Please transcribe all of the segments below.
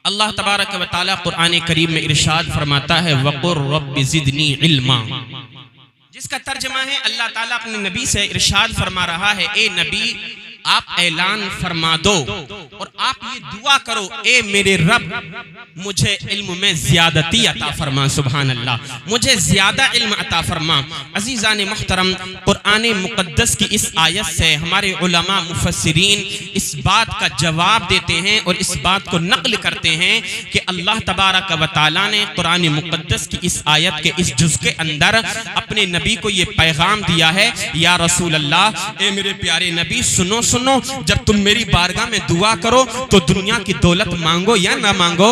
अल्लाह तबारक व तआला कुरान करीम में इरशाद फरमाता है वक़ुर रब्बि ज़िदनी इल्मा, जिसका तर्जुमा है अल्लाह ताला अपने नबी से इरशाद फरमा रहा है, ए नबी आप ऐलान फरमा दो और आप ये दुआ करो, ए मेरे रब मुझे इल्म में ज़्यादती अता फरमा। सुभान अल्लाह, मुझे ज़्यादा इल्म अता फरमा। अज़ीज़ान मुहतरम, कुरान मुक़द्दस की इस आयत से हमारे उलमा मुफस्सिरीन इस बात का जवाब देते हैं और इस बात को नक़ल करते हैं कि अल्लाह तबारक व तआला ने कुरान मुक़द्दस की इस आयत के इस जुज़ के अंदर अपने नबी को ये पैगाम दिया है, या रसूल अल्लाह, ए मेरे प्यारे नबी सुनो सुनो, जब तुम मेरी बारगाह में दुआ करो तो दुनिया की दौलत मांगो या ना मांगो,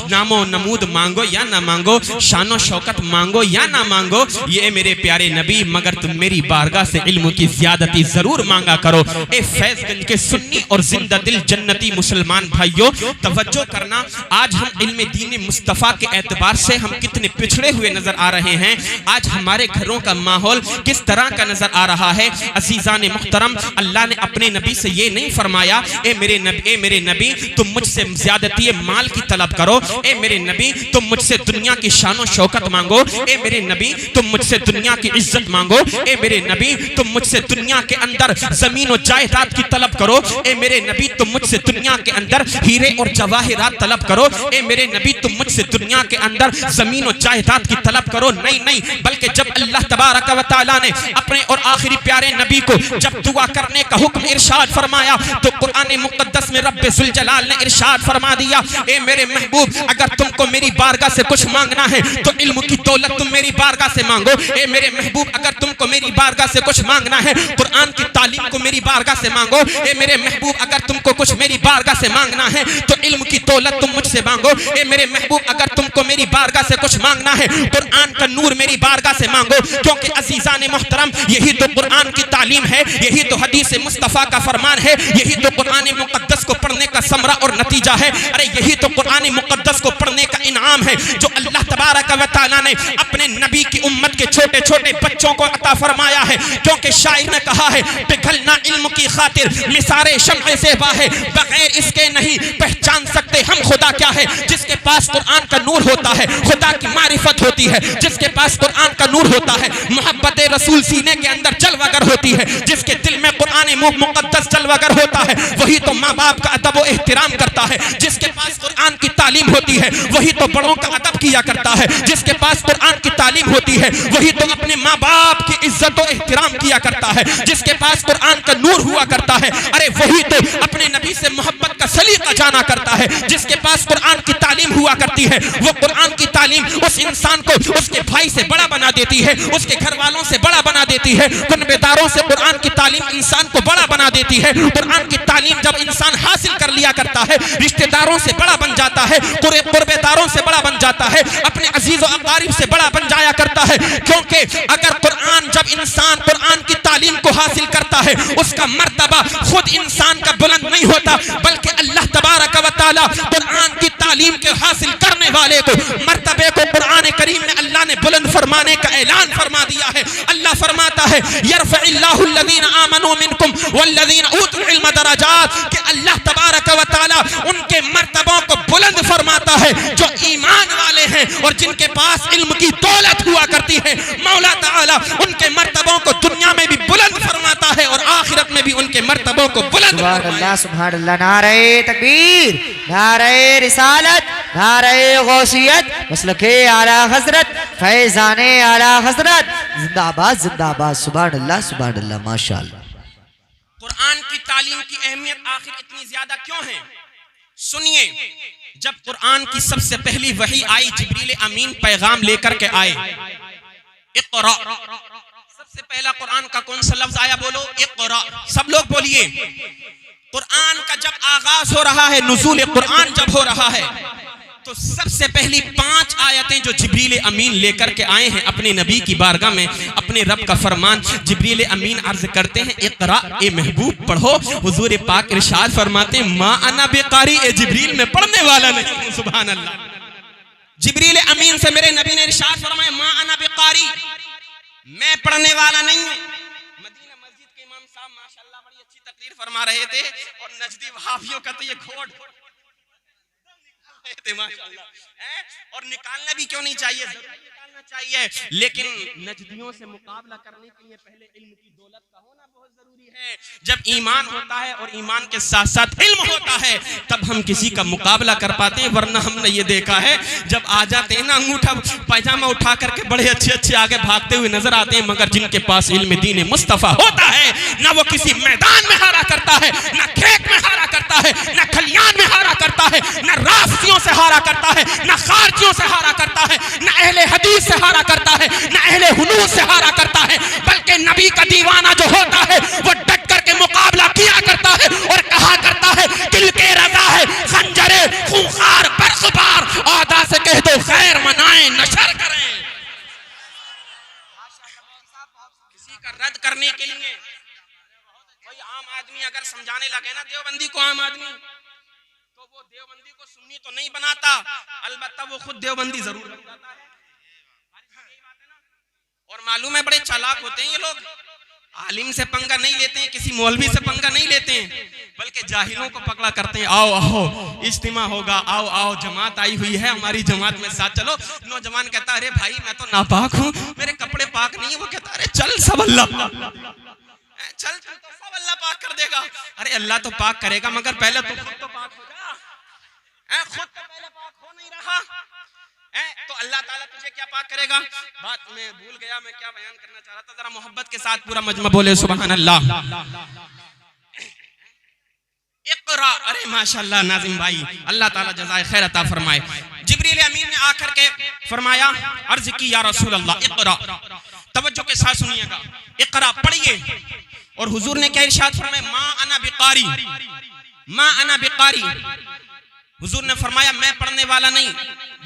नामो नमूद मांगो या ना मांगो, शानो शौकत मांगो या ना मांगो, ये मेरे प्यारे नबी, मगर तुम मेरी बारगाह से इल्म की ज़्यादती जरूर मांगा करो। ए फैज़गंज के सुन्नी और जिंदा दिल जन्नती मुसलमान भाइयों, तवज्जो करना, आज हम इल्म दीन मुस्तफ़ा के एतबार से हम कितने पिछड़े हुए नजर आ रहे हैं। आज हमारे घरों का माहौल किस तरह का नजर आ रहा है। अज़ीज़ान मुहतरम, अल्लाह ने अपने नबी से ये नहीं फरमाया, ए मेरे नबी तुम मुझसे ज़्यादती माल की तलब करो, ए मेरे नबी तुम मुझसे दुनिया की शानो शौकत मांगो, ए मेरे नबी तुम मुझसे दुनिया की इज्जत मांगो, ए मेरे नबी तुम मुझसे दुनिया के अंदर जमीन और जायदाद की तलब करो, ए मेरे नबी तुम मुझसे दुनिया के अंदर हीरे और जवाहिरात तलब करो, ए मेरे नबी तुम मुझसे दुनिया के अंदर जमीन और जायदाद की तलब करो। नहीं नहीं, बल्कि जब अल्लाह तबारक व तआला ने अपने और आखिरी प्यारे नबी को जब दुआ करने का हुक्म इरशाद फरमाया तो कुरान मुक़द्दस में रब्बे ज़ुल जलाल ने इरशाद फरमा दिया, ए मेरे महबूब, अगर तुमको मेरी बारगाह से कुछ मांगना है तो इल्म की दौलत तुम मेरी बारगाह से मांगो। ए मेरे महबूब, अगर तुमको मेरी बारगाह से कुछ मांगना है कुरान की तालीम को मेरी बारगाह से मांगो। ए मेरे महबूब, अगर तुमको कुछ मेरी बारगाह से मांगना है तो इल्म की दौलत तुम मुझसे मांगो। ए मेरे महबूब, अगर तुमको मेरी बारगाह से कुछ मांगना है कुरान का नूर मेरी बारगाह से मांगो, क्योंकि अज़ीज़ान मुहतरम, यही तो कुरान की तालीम है, यही तो हदीस मुस्तफ़ा का फरमान है, यही तो कुरान मुक़द्दस को पढ़ने का समरा और नतीजा है। अरे यही तो कुरान मुक़द्दस को पढ़ने का इनाम है जो अल्लाह तबारक व तआला ने अपने नबी की उम्मत के छोटे छोटे बच्चों को अता फरमाया है। क्योंकि शायर ने कहा है, पिघलना इल्म की खातिर मिसारे शम्अ ज़ेबा है, बगैर इसके नहीं पहचान सकते हम खुदा क्या है। जिसके पास कुरान का नूर होता है खुदा की मारिफत होती है, जिसके पास कुरान का नूर होता है मोहब्बत रसूल सीने के अंदर जलवागर होती है, जिसके दिल में कुरान मुक़द्दस जलवागर होता है वही तो माँ बाप का अदब व एहतराम करता है। जिसके पास कुरान की तालीम होती है वही तो बड़ों का अदब किया करता है। जिसके पास कुरान की तालीम होती है वही तो अपने माँ बाप की इज्जत और एहतराम किया करता है। जिसके पास कुरान का नूर हुआ करता है, अरे वही तो अपने नबी से मोहब्बत का सलीका जाना करता है। जिसके पास कुरान की तालीम हुआ करती है वो कुरान की तालीम उस इंसान को उसके भाई से बड़ा बना देती है, उसके घर वालों से बड़ा बना देती है, कुनबेदारों से कुरान की तालीम इंसान को बड़ा बना देती है। कुरान की तालीम जब इंसान हासिल कर लिया करता है रिश्तेदारों से बड़ा बन जाता है, कुर्बेदारों से बड़ा बन जाता है, अपने अजीज और अकारीब से बड़ा बन जाया करता है। क्योंकि अगर कुरान जब इंसान कुरान की तालीम को हासिल करता है उसका मर्तबा खुद इंसान का बुलंद नहीं होता, बल्कि अल्लाह तबारक व तआला कुरान की तालीम के हासिल करने वाले को मर्तबे को कुरान करीम में अल्लाह ने बुलंद फरमाने का ऐलान फरमा दिया है। अल्लाह फरमाता है, यरफ़इल्लाहु अल्लज़ीना आमनू मिनकुम वल्लज़ीना ऊतुल इल्म दरजात, कि अल्लाह तबारक व तआला उनके मर्तबों को बुलंद फरमाता है जो ईमान वाले हैं और जिनके पास इल्म की दौलत हुआ करती है। मौला ताला उनके मर्तबों को दुनिया में भी बुलंद फरमाता है और आखिरत में भी उनके मर्तबों को बुलंद। सुभान अल्लाह, सुभान अल्लाह। नारे तकबीर, नारे रिसालत, नारे गौसियत, मसलके आला हजरत, फैजाने आला हजरत, जिंदाबाद जिंदाबाद। सुभान अल्लाह, सुभान अल्लाह, माशाअल्लाह। कुरान की तालीम की अहमियत आखिर इतनी ज्यादा क्यों है? सुनिए, जब कुरान की सबसे पहली वही आई, जिब्रील अमीन पैगाम लेकर के आए, इक़रा, सबसे पहला कुरान का कौन सा लफ्ज आया? बोलो इक़रा, सब लोग बोलिए। कुरान का जब आगाज हो रहा है, नुज़ूल कुरान जब हो रहा है, तो सबसे पहली 5 आयतें जो जिब्रील अमीन लेकर के आए हैं अपने नबी की बारगाह में, अपने रब का फरमान जिब्रील अमीन अर्ज करते हैं, इक़रा, ए महबूब पढ़ो। हुजूर पाक इरशाद फरमाते हैं, मा अना बेकारी, ए जिब्रील में पढ़ने वाला नहीं हूं। सुभान अल्लाह। जिब्रील अमीन से मेरे नबी ने इरशाद फरमाया, मा अना बेकारी, मैं पढ़ने वाला नहीं हूं। मदीना मस्जिद के इमाम साहब माशाअल्लाह बड़ी अच्छी तकरीर फरमा रहे थे और नजदी वहाबियों का तो ये घोड़ लेते माशाअल्लाह, और निकालना भी क्यों नहीं चाहिए, निकालना चाहिए, लेकिन नजदियों से मुकाबला करने के लिए पहले इल्म की दौलत का होना बहुत जरूरी है। जब ईमान होता है और ईमान के साथ साथ इल्म होता है तब हम किसी का मुकाबला कर पाते हैं, वरना हमने ये देखा है जब आ जाते हैं ना अंगूठा पैजामा उठा करके बड़े अच्छे अच्छे आगे भागते हुए नजर आते हैं, मगर जिनके पास इल्म दीन मुस्तफा होता है ना वो किसी मैदान में हारा करता है, ना खेत में हारा करता है, ना खलियान में हारा करता है, ना रास्तियों से हारा करता है, ना खारजियों से हारा करता है, ना अहले हदीस से हारा करता है, ना अहले हुनूस से हारा करता है, बल्कि नबी का दीवाना जो होता है वो डट करके मुकाबला किया करता है और कहा करता है दिल के रजा है खंजरे खूंखार बरखबार, आदा से कह दो खैर मनाएं नशर करें। किसी का रद्द करने के लिए कोई आम आदमी अगर समझाने लगे ना देवबंदी को, आम आदमी तो वो देवबंदी को सुन्नी तो नहीं बनाता, अलबत्ता वो खुद देवबंदी जरूर बन जाता है। और मालूम है बड़े चालाक होते हैं ये लोग, आलिम से पंगा नहीं लेते हैं, किसी मौलवी से पंगा नहीं लेते हैं, बल्कि जाहिलों को पकड़ा करते हैं। आओ आओ इज्तिमा होगा, आओ आओ जमात आई हुई है, हमारी जमात में साथ चलो। नौजवान कहता अरे भाई मैं तो नापाक हूँ, मेरे कपड़े पाक नहीं है। वो कहता अरे चल सब अल्लाह चल तो सब अल्लाह पाक कर देगा। अरे अल्लाह तो पाक करेगा मगर पहले तो खुद तो पाक हो जा, खुद तो पहले पाक हो नहीं रहा तो अल्लाह ताला तुझे क्या पाक करेगा। बात मैं भूल गया, मैं क्या बयान करना चाह रहा था, जरा मोहब्बत के साथ पूरा मजमा बोले सुभान अल्लाह। इक़रा, अरे माशाअल्लाह नाज़िम भाई, अल्लाह ताला जज़ाए खैर अता फरमाए। जिब्रील अमीन ने आकर के फरमाया, अर्ज की या रसूल अल्लाह इक़रा, तवज्जो के साथ सुनिएगा, इक़रा पढ़िए। और हुजूर ने क्या इरशाद फरमाया, मा अना बिकारी, मा अना बिकारी। हुजूर ने फरमाया मैं पढ़ने वाला नहीं।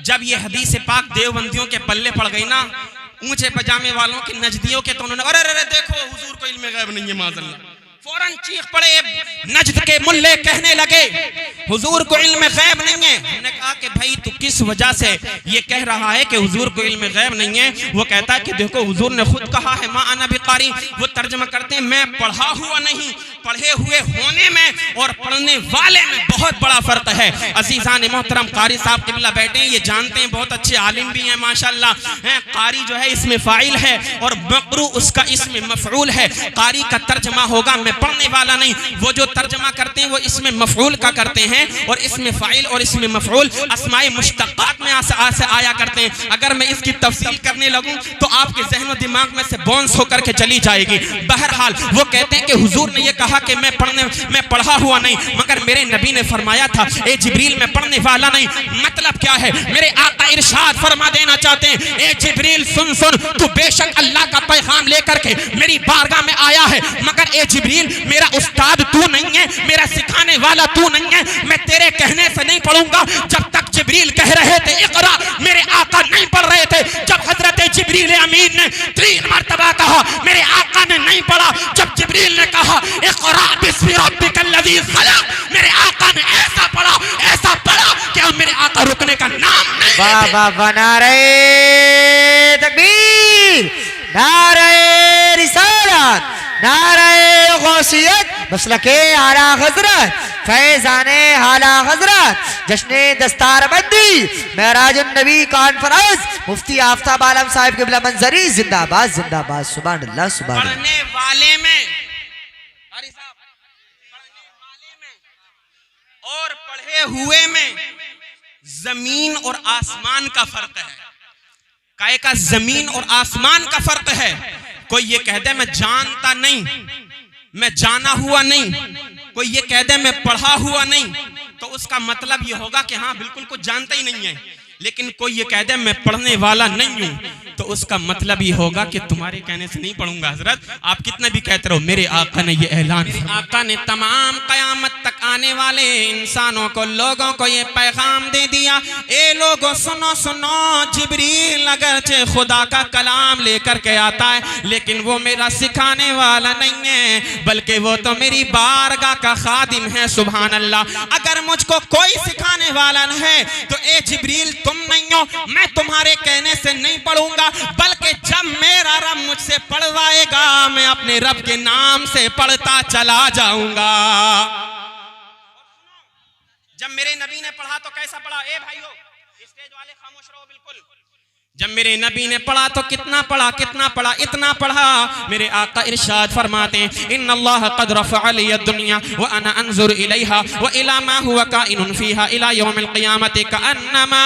जब ये हदीस पाक देवबंदियों के पल्ले पड़ गई ना, ऊंचे पजामे वालों के नजदियों के, तो उन्होंने अरे अरे देखो हुजूर को इल्म गैब नहीं है माज़अल्लाह, फौरन चीख पड़े। नजद के मुल्ले कहने लगे हुजूर को इल्म गैब नहीं है। हमने कहा कि भाई तू किस वजह से ये कह रहा है कि हुजूर को इल्म गैब नहीं है। वो कहता है कि देखो हुजूर ने खुद कहा है मा अना बिकारी। वो तर्जमा करते हैं मैं पढ़ा हुआ नहीं, पढ़े हुए होने में और पढ़ने वाले में बहुत बड़ा फर्क है। अजीजान मोहतरम, कारी साहब किबला बैठे हैं, ये जानते हैं, बहुत अच्छे आलिम भी हैं माशाअल्लाह। कारी जो है इसमें फाइल है और मकरू उसका इसमें मफऊल है। कारी का तर्जमा होगा मैं पढ़ने वाला नहीं, वो जो तर्जमा करते हैं वो इसमें मफऊल का करते हैं और इसमें फाइल और इसमें मफऊल अस्माए मुश्तक़ात में से आया करते हैं। अगर मैं इसकी तफसील करने लगूं तो आपके ज़हन दिमाग में से बाउंस होकर के चली जाएगी। बहरहाल वो कहते हैं कि हुजूर ने ये कहा कि मैं पढ़ा हुआ नहीं, मगर मेरे नबी ने फरमाया था ए जिब्रील मैं पढ़ने वाला नहीं। मतलब क्या है, मेरे आका इरशाद फरमा देना चाहते हैं ए जिब्रील सुन सुन, तू बेशक अल्लाह का पैगाम लेकर के मेरी बारगाह में आया है, मगर ए जिब्रील मेरा उस्ताद तू नहीं है, मेरा सिखाने वाला तू नहीं है, मैं तेरे कहने से नहीं पढ़ूंगा। जब तक जिब्रील कह रहे थे इक़रा, मेरे आका नहीं पढ़ रहे थे। जब हजरत जिब्रील अमीन ने 3 मरतबा कहा, मेरे आका ने नहीं पढ़ा। जब जिब्रील ने कहा इक़रा बिस्मि रब्बिकल लज़ी खलक़, मेरे आका ने ऐसा पढ़ा कि अब मेरे आका रुकने का नाम नहीं। वाह वाह वाह, नारे तकबीर, नारे रिसालत, नारे गौसियत, मसलके आला हजरत, फैज़ाने आला हजरत, जश्ने दस्तारबंदी, मेराजुन नबी कॉन्फ्रेंस, मुफ्ती आफ्ताब आलम साहिब क़िबला मंजरी जिंदाबाद जिंदाबाद, सुभान अल्लाह सुभान अल्लाह। पढ़ने वाले में और पढ़े हुए में जमीन और आसमान का फर्क है। काय का जमीन और आसमान का फर्क है। कोई ये कह दे मैं जानता नहीं, मैं जाना हुआ नहीं, कोई ये कह दे मैं पढ़ा हुआ नहीं, तो उसका मतलब ये होगा कि हाँ बिल्कुल कुछ जानता ही नहीं है। लेकिन कोई ये कह दे मैं पढ़ने वाला नहीं हूं, तो उसका मतलब ये होगा कि तुम्हारे कहने से नहीं पढ़ूंगा। हजरत आप कितना भी कहते रहो, मेरे आका ने ये ऐलान, मेरे आका ने तमाम कयामत तक आने वाले इंसानों को, लोगों को ये पैगाम दे दिया, ए लोगों सुनो सुनो, जिब्रील अगरचे खुदा का कलाम लेकर के आता है, लेकिन वो मेरा सिखाने वाला नहीं है, बल्कि वो तो मेरी बारगाह का खादिम है। सुभान अल्लाह। अगर मुझको कोई सिखाने वाला न है तो ए जिब्रील तुम नहीं हो, मैं तुम्हारे कहने से नहीं पढ़ूंगा, बल्कि जब मेरा रब मुझसे पढ़वाएगा मैं अपने रब के नाम से पढ़ता चला जाऊंगा। जब मेरे नबी ने पढ़ा तो कैसा पढ़ा? ए भाइयों, स्टेज वाले खामोश रहो बिल्कुल। जब मेरे नबी ने पढ़ा तो कितना पढ़ा? कितना पढ़ा? इतना पढ़ा। मेरे आका इरशाद फरमाते हैं, इन्नल्लाह क़द रफ़अ लिय दुनिया व अना अंजुर इलैहा व इला मा हुवा काइनुन फीहा इला यौमिल क़ियामति कअन्नमा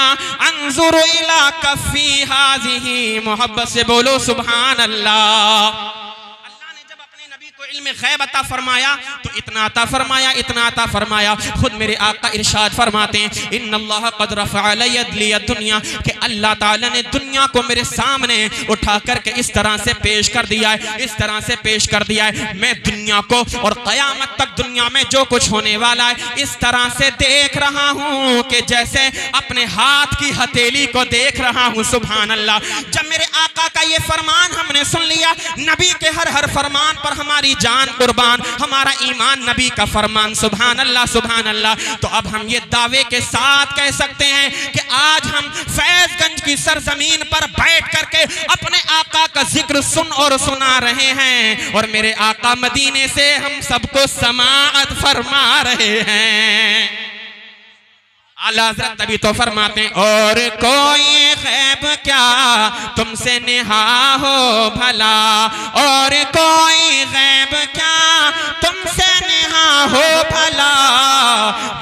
अंजुरु इला कफ़ी हाज़िही। मोहब्बत से बोलो सुभान अल्लाह। इल्म गैब अता फरमाया तो इतना अता फरमाया, इतना अता फरमाया। खुद मेरे आका इरशाद फरमाते हैं, इन्नल्लाह क़द रफ़अ लिय दुनिया, कि अल्लाह ताला ने दुनिया को मेरे सामने उठा करके इस तरह से पेश कर दिया है, इस तरह से पेश कर दिया है। मैं दुनिया को और क़यामत तक दुनिया में जो कुछ होने वाला है इस तरह से देख रहा हूँ कि जैसे अपने हाथ की हथेली को देख रहा हूँ। सुभान अल्लाह। जब मेरे आका का ये फरमान हमने सुन लिया, नबी के हर हर फरमान पर हमारी जान कुर्बान, हमारा ईमान नबी का फरमान। सुभान अल्लाह, सुभान अल्लाह। तो अब हम ये दावे के साथ कह सकते हैं कि आज हम फैजगंज की सरजमीन पर बैठ करके अपने आका का जिक्र सुन और सुना रहे हैं, और मेरे आका मदीने से हम सबको समाअत फरमा रहे हैं। आला हज़रत तभी तो फरमाते हैं, और कोई गैब क्या तुमसे नेहा हो भला, और कोई गैब क्या तुमसे नेहा हो भला,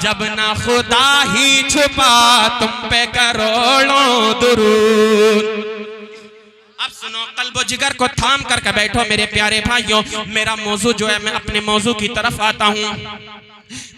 जब ना खुदा ही छुपा तुम पे करोड़ों दुरूद। अब सुनो, कल्बो जिगर को थाम करके बैठो मेरे प्यारे भाइयों। मेरा मौजू जो है, मैं अपने मौजू की तरफ आता हूँ।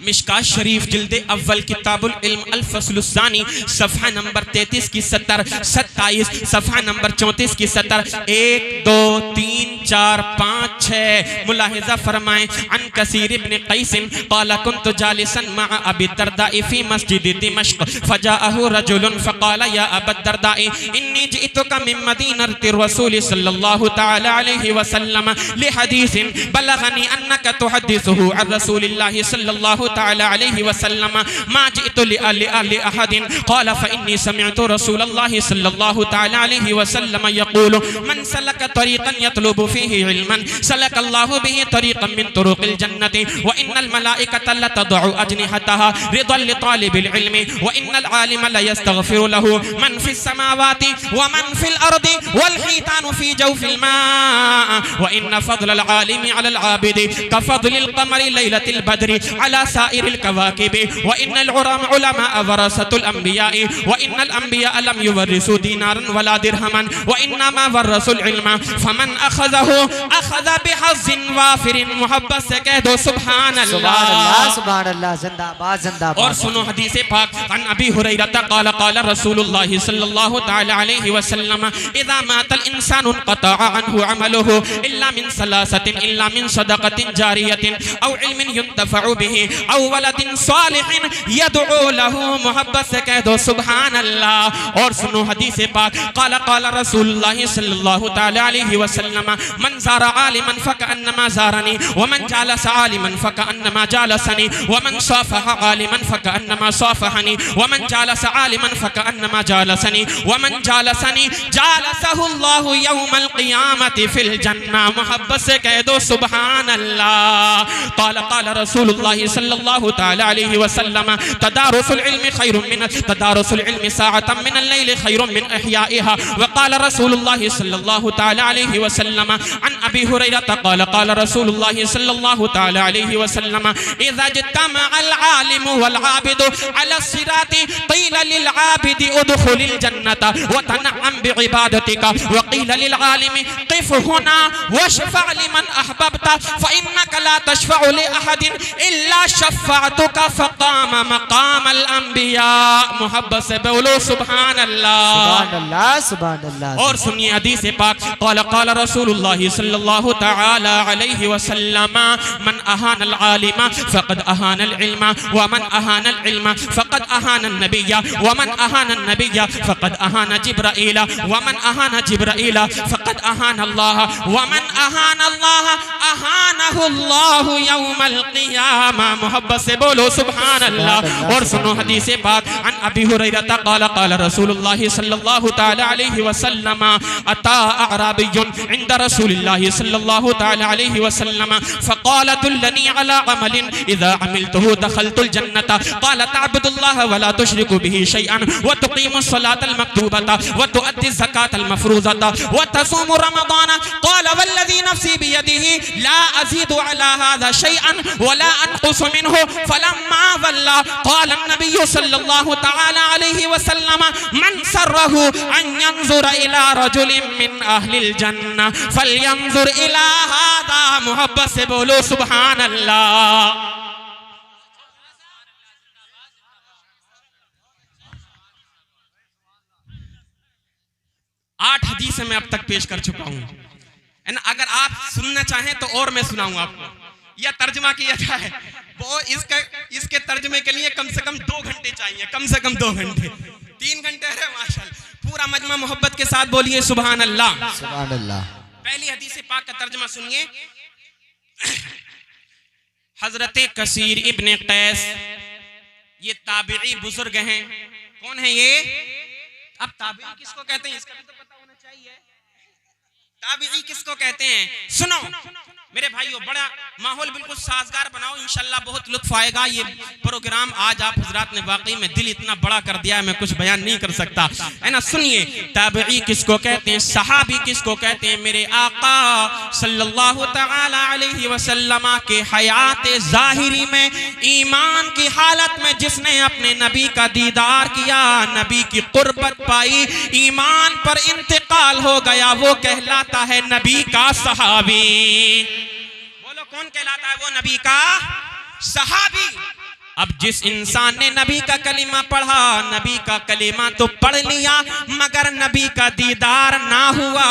मिशकात शरीफ जिल्दे अव्वल किताबुल इल्म अल फस्लुस्सानी सफ़हा नंबर 33 की 70, 27, सफ़हा नंबर 34 की 70, 1, 2, 3, 4, 5, 6। मुलाहिज़ा फरमाएं, अन कसीर इब्न क़ैसिन क़ाल कुन्तु जालिसन मअ अबी दरदाई फ़ी मस्जिद दिमश्क़ फ़जाअहु रजुलन फ़क़ाल या अबा दरदाई इन्नी जिअतुका मिन मदीनति रसूल सल्लल्लाहु तआला अलैहि वसल्लम लिहदीसिन बलगनी अन्नका तुहद्दिसुहु अन रसूलिल्लाहि सल्लल्लाहु ताला अलैहि वसल्लम मा जिअतु लिअहदिन क़ाल फ़इन्नी समिअतु रसूलल्लाहि सल्लल्लाहु ताला अलैहि वसल्लम यक़ूलु मन सलक तरीक़न यतलुबु फ़ीहि इल्मन सलकल्लाहु बिही तरीक़न मिन तुरुक़िल जन्नति व इन्नल मलाइकता लतदउ अजनिहतहा रिदल लितालिबिल इल्मि व इन्नल आलिमा लयस्तग़फिरु लहु मन फ़िस समावाति व मन फ़िल अर्दि वल हीतानु फ़ी जौफ़िल मा व इन्न फ़ज़लल आलिमि अलल आबिदि कफ़ज़लिल क़मरि लैलतिल बद्रि अला साइरिल कवाकिबि व इन्नल उलमा वरसतुल अंबिया'i व इन्नल अंबिया लम युवरिसु दीनारन वला दिरहमन व इन्नमा वरसुल इल्मा फमन अखज़हु अखज़ बिहज़्ज़िन वाफिरिन। मोहब्बत से कह दो सुभान अल्लाह, सुभान अल्लाह। जिंदाबाद, जिंदाबाद। और सुनो हदीस पाक, अन अबी हुरैरा क़ाल क़ाल रसूलुल्लाह सल्लल्लाहु तआला अलैहि वसल्लम इज़ा मातल इंसानु क़तअ अन्हु अमलुहु इल्ला मिन सलासतिन इल्ला मिन सदक़तिन जारियतिन औ इल्मिन युंतफ़अु बिही औ वलदिन सालिहिन यदउ लहु। मोहब्बत से कह दो सुभान अल्लाह। और सुनो हदीस पाक, क़ाल क़ाल रसूलुल्लाह सल्लल्लाहु तआला अलैहि वसल्लम मन ज़ारा आलिमन फ़कअन्नमा ज़ारनी व मन जालस आलिमन फ़कअन्नमा जालसनी व मन साफ़ह आलिमन फ़कअन्नमा साफ़हनी व मन जालस आलिमन फ़कअन्नमा जालसनी व मन जालसनी जालसहुल्लाहु यौमल क़ियामति फ़िल जन्नह। मोहब्बत से कह दो सुभान अल्लाह। क़ाल क़ाल रसूलुल्लाह सल्लल्लाहु तआला अलैहि वसल्लम तदारुसुल इल्मि खैरुम मिन तदारुसुल इल्मि साअतम मिनल लैलि खैरुम मिन इहयाइहा व क़ाल रसूलुल्लाह सल्लल्लाहु तआला अलैहि वसल्लम अन अबी हुरैरा क़ाल क़ाल रसूलुल्लाह सल्लल्लाहु तआला अलैहि वसल्लम इज़ा इज्तमअल आलिमु वल आबिदु अला सिराति क़ील लिल आबिदि उदखुलिल जन्नता व तनअम बिइबादतिका व क़ील लिल आलिमि क़िफ हुना वशफ़अ लिमन अहबब्ता फ़इन्नका ला तशफ़अु लि अहदिन इल्ला शफ़अतुका फ़क़ाम मक़ामल अंबिया। मोहब्बत से बोलो सुभान अल्लाह, सुभान अल्लाह, सुभान अल्लाह। और सुनिए हदीस पाक, क़ाल क़ाल रसूलुल्लाह सल्लल्लाहु तआला अलैहि वसल्लम मन अहानल आलिमा फ़क़द अहानल इल्मा व मन अहानल इल्मा फ़क़द अहानन नबिय्या व मन अहानन नबिय्या फ़क़द अहान जिब्राईला व मन अहान जिब्राईला फ़क़द अहान अल्लाह व मन अहान अल्लाह अहानहु अल्लाहु यौमल क़ियामा। मोहब्बत से बोलो सुभान अल्लाह। और सुनो हदीस पाक, अन अबी हुरैरा क़ाल क़ाल रसूलुल्लाह सल्लल्लाहु तआला अलैहि वसल्लम अता अअराबियुन इंद रसूलिल्लाह सल्लल्लाहु तआला अलैहि वसल्लम फ़क़ाल दुल्लनी अला अमलिन इज़ा अमिलतुहु दख़लतुल जन्नत क़ाल तअब्दुल्लाह वला तुशरिकु बिही शैअन व तुक़ीमुस सलातल मक्तूबता व तुअद्दी ज़कातल मफ़रूज़ता व तसूमु रमज़ान क़ाल वल्लज़ी नफ़्सी बियदिही ला अज़ीदु अला हाज़ा शैअन वला अनक़ुसु मिन्हु फ़लम्मा वल्ला क़ाल अन्नबिय्यु सल्लल्लाहु तआला अलैहि वसल्लम मन सर्रहु अन यंज़ुर इला रजुलिन मिन अहलिल जन्नह फलयंज़ुर इला हाज़ा। मोहब्बत से बोलो सुभान अल्लाह। 8 हदीसें मैं अब तक पेश कर चुका हूं, है ना। अगर आप सुनना चाहें तो और मैं सुनाऊंगा आपको। यह तर्जमा किया जाए वो इसके तर्जमे के लिए कम से कम 2 घंटे चाहिए, कम से कम 2 घंटे, 3 घंटे है माशाअल्लाह। पूरा मजमा मोहब्बत के साथ बोलिए सुभान अल्लाह, सुभान अल्लाह। पहली हदीस पाक का तर्जमा सुनिए। हजरत कसीर इब्ने कैस, ये ताबिई बुजुर्ग हैं। कौन है ये? अब ताबिई किसको कहते हैं इसका भी तो पता होना चाहिए। ताबिई किसको कहते हैं? सुनो मेरे भाइयों, बड़ा माहौल बिल्कुल साजगार बनाओ, इंशाल्लाह बहुत लुत्फ आएगा। ये प्रोग्राम आज आप हजरात ने वाकई में दिल इतना बड़ा कर दिया है, मैं कुछ बयान नहीं कर सकता, है ना। सुनिए, ताबिई किसको कहते हैं, सहाबी किसको कहते हैं? मेरे आका सल्लल्लाहु तआला अलैहि वसल्लम के हयात ज़ाहिरी में, ईमान की हालत में जिसने अपने नबी का दीदार किया, नबी की कुर्बत पाई, ईमान पर इंतकाल हो गया, वो कहलाता है नबी का सहाबी। बोलो कौन कहलाता है? वो नबी का सहाबी। अब जिस इंसान ने नबी का कलीमा पढ़ा, नबी का कलीमा तो पढ़ लिया मगर नबी का दीदार ना हुआ,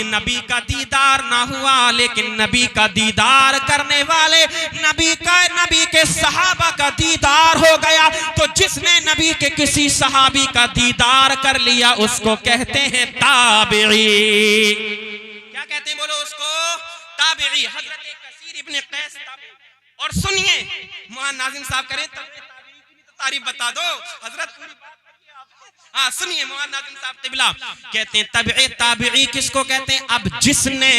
नबी का दीदार ना हुआ, लेकिन नबी का दीदार करने वाले नबी के सहाबा का दीदार हो गया। तो जिसने नबी के किसी सहाबी का दीदार कर लिया उसको कहते हैं ताबिई। क्या कहते हैं? बोलो उसको ताबिई। हजरत कसीर इब्ने कैस ताबिई। और सुनिए, मोहन नाज़िम साहब करें ताबिई की भी तो तारीफ बता दो हजरत, पूरी बात करिए आप। हाँ सुनिए, मोहन नाज़िम साहब तिबला कहते हैं ताबिई। ताबिई किसको कहते हैं? अब जिसने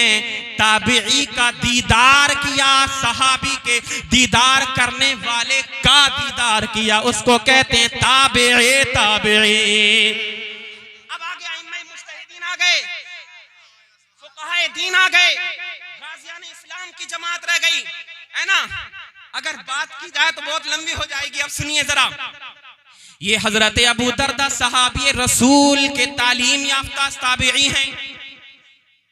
ताबिई का दीदार किया, सहाबी के दीदार करने वाले का दीदार किया, उसको कहते हैं ताबिई। ताबिई। अब आगे अइम्मा मुज्तहिदीन आ गए, फुक़हाए दीन आ गए, गाज़ियान इस्लाम की जमात रह गई, है ना। अगर बात की जाए तो बहुत लंबी हो जाएगी। अब सुनिए जरा, ये हजरत अबू दरदा सहाबी रसूल के तालीम याफ्ता ताबिई हैं,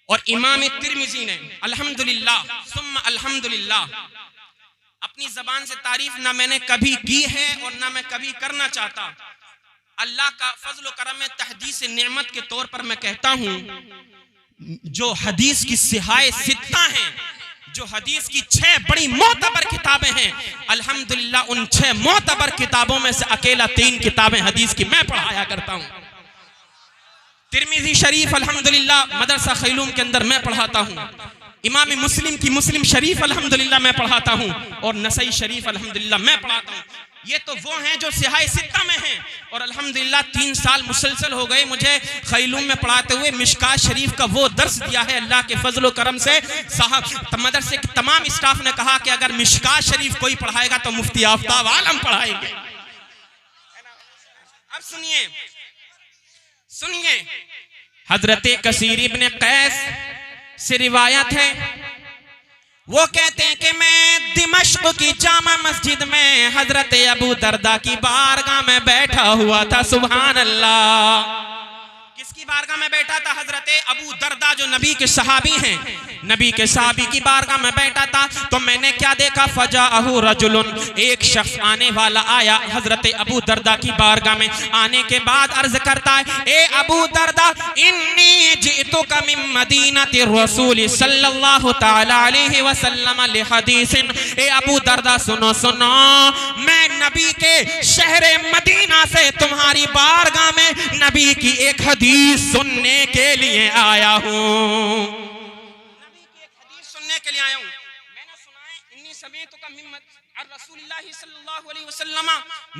और इमाम तिरमिज़ी ने अल्हम्दुलिल्लाह सुम्मा अल्हम्दुलिल्लाह अपनी जबान से तारीफ ना मैंने कभी की है और ना मैं कभी करना चाहता। अल्लाह का फजल व करम में तहदीस नेमत के तौर पर मैं कहता हूँ, जो हदीस की सिहाए सित्ता हैं, जो हदीस की 6 बड़ी मोतबर किताबें हैं, अल्हम्दुलिल्लाह उन 6 मोतबर किताबों में से अकेला 3 किताबें हदीस की मैं पढ़ाया करता हूँ। तिरमिज़ी शरीफ अल्हम्दुलिल्लाह मदरसा खैलूम के अंदर मैं पढ़ाता हूँ, इमाम मुस्लिम की मुस्लिम शरीफ अल्हम्दुलिल्लाह मैं पढ़ाता हूँ, और नसई शरीफ अल्हम्दुलिल्लाह मैं पढ़ाता हूँ। ये तो वो हैं जो सिहाए सित्ता में हैं, और अल्हम्दुलिल्लाह 3 साल मुसलसल हो गए मुझे खैलूम में पढ़ाते हुए। मिशकात शरीफ का वो दर्स दिया है अल्लाह के फजल करम से। साहब मदरसे के तमाम स्टाफ ने कहा कि अगर मिशकात शरीफ कोई पढ़ाएगा तो मुफ्ती आफ्ताब आलम पढ़ाएंगे। अब सुनिए सुनिए, हजरत कसीर इब्ने कैस से रिवायत है, वो कहते हैं कि मैं दिमश्क की जामा मस्जिद में हजरत अबू दरदा की बारगाह में बैठा हुआ था। सुभान अल्लाह। किसकी बारगाह में बैठा था? हजरत अबू दरदा जो नबी के सहाबी हैं, नबी के सहाबी की बारगाह में बैठा था। तो मैंने क्या देखा? फजाअहु रजुलुन, एक शख्स आने वाला आया हजरत अबू दरदा की बारगाह में। आने के बाद अर्ज करता है, ए अबू दरदा, इन्नी जितुका मिन मदीनति रसूल सल्लल्लाहु तआला अलैहि वसल्लम लिहदीसिन। ए अबू दरदा सुनो सुनो, मैं नबी के शहर मदीना से तुम्हारी बारगाह में नबी की एक हदीस सुनने के लिए आया हूँ। नबी की एक हदीस सुनने के लिए आया हूँ। मैंने सुना है, इन्नी समीअतुका मिन रसूलुल्लाह सल्लल्लाहु अलैहि वसल्लम,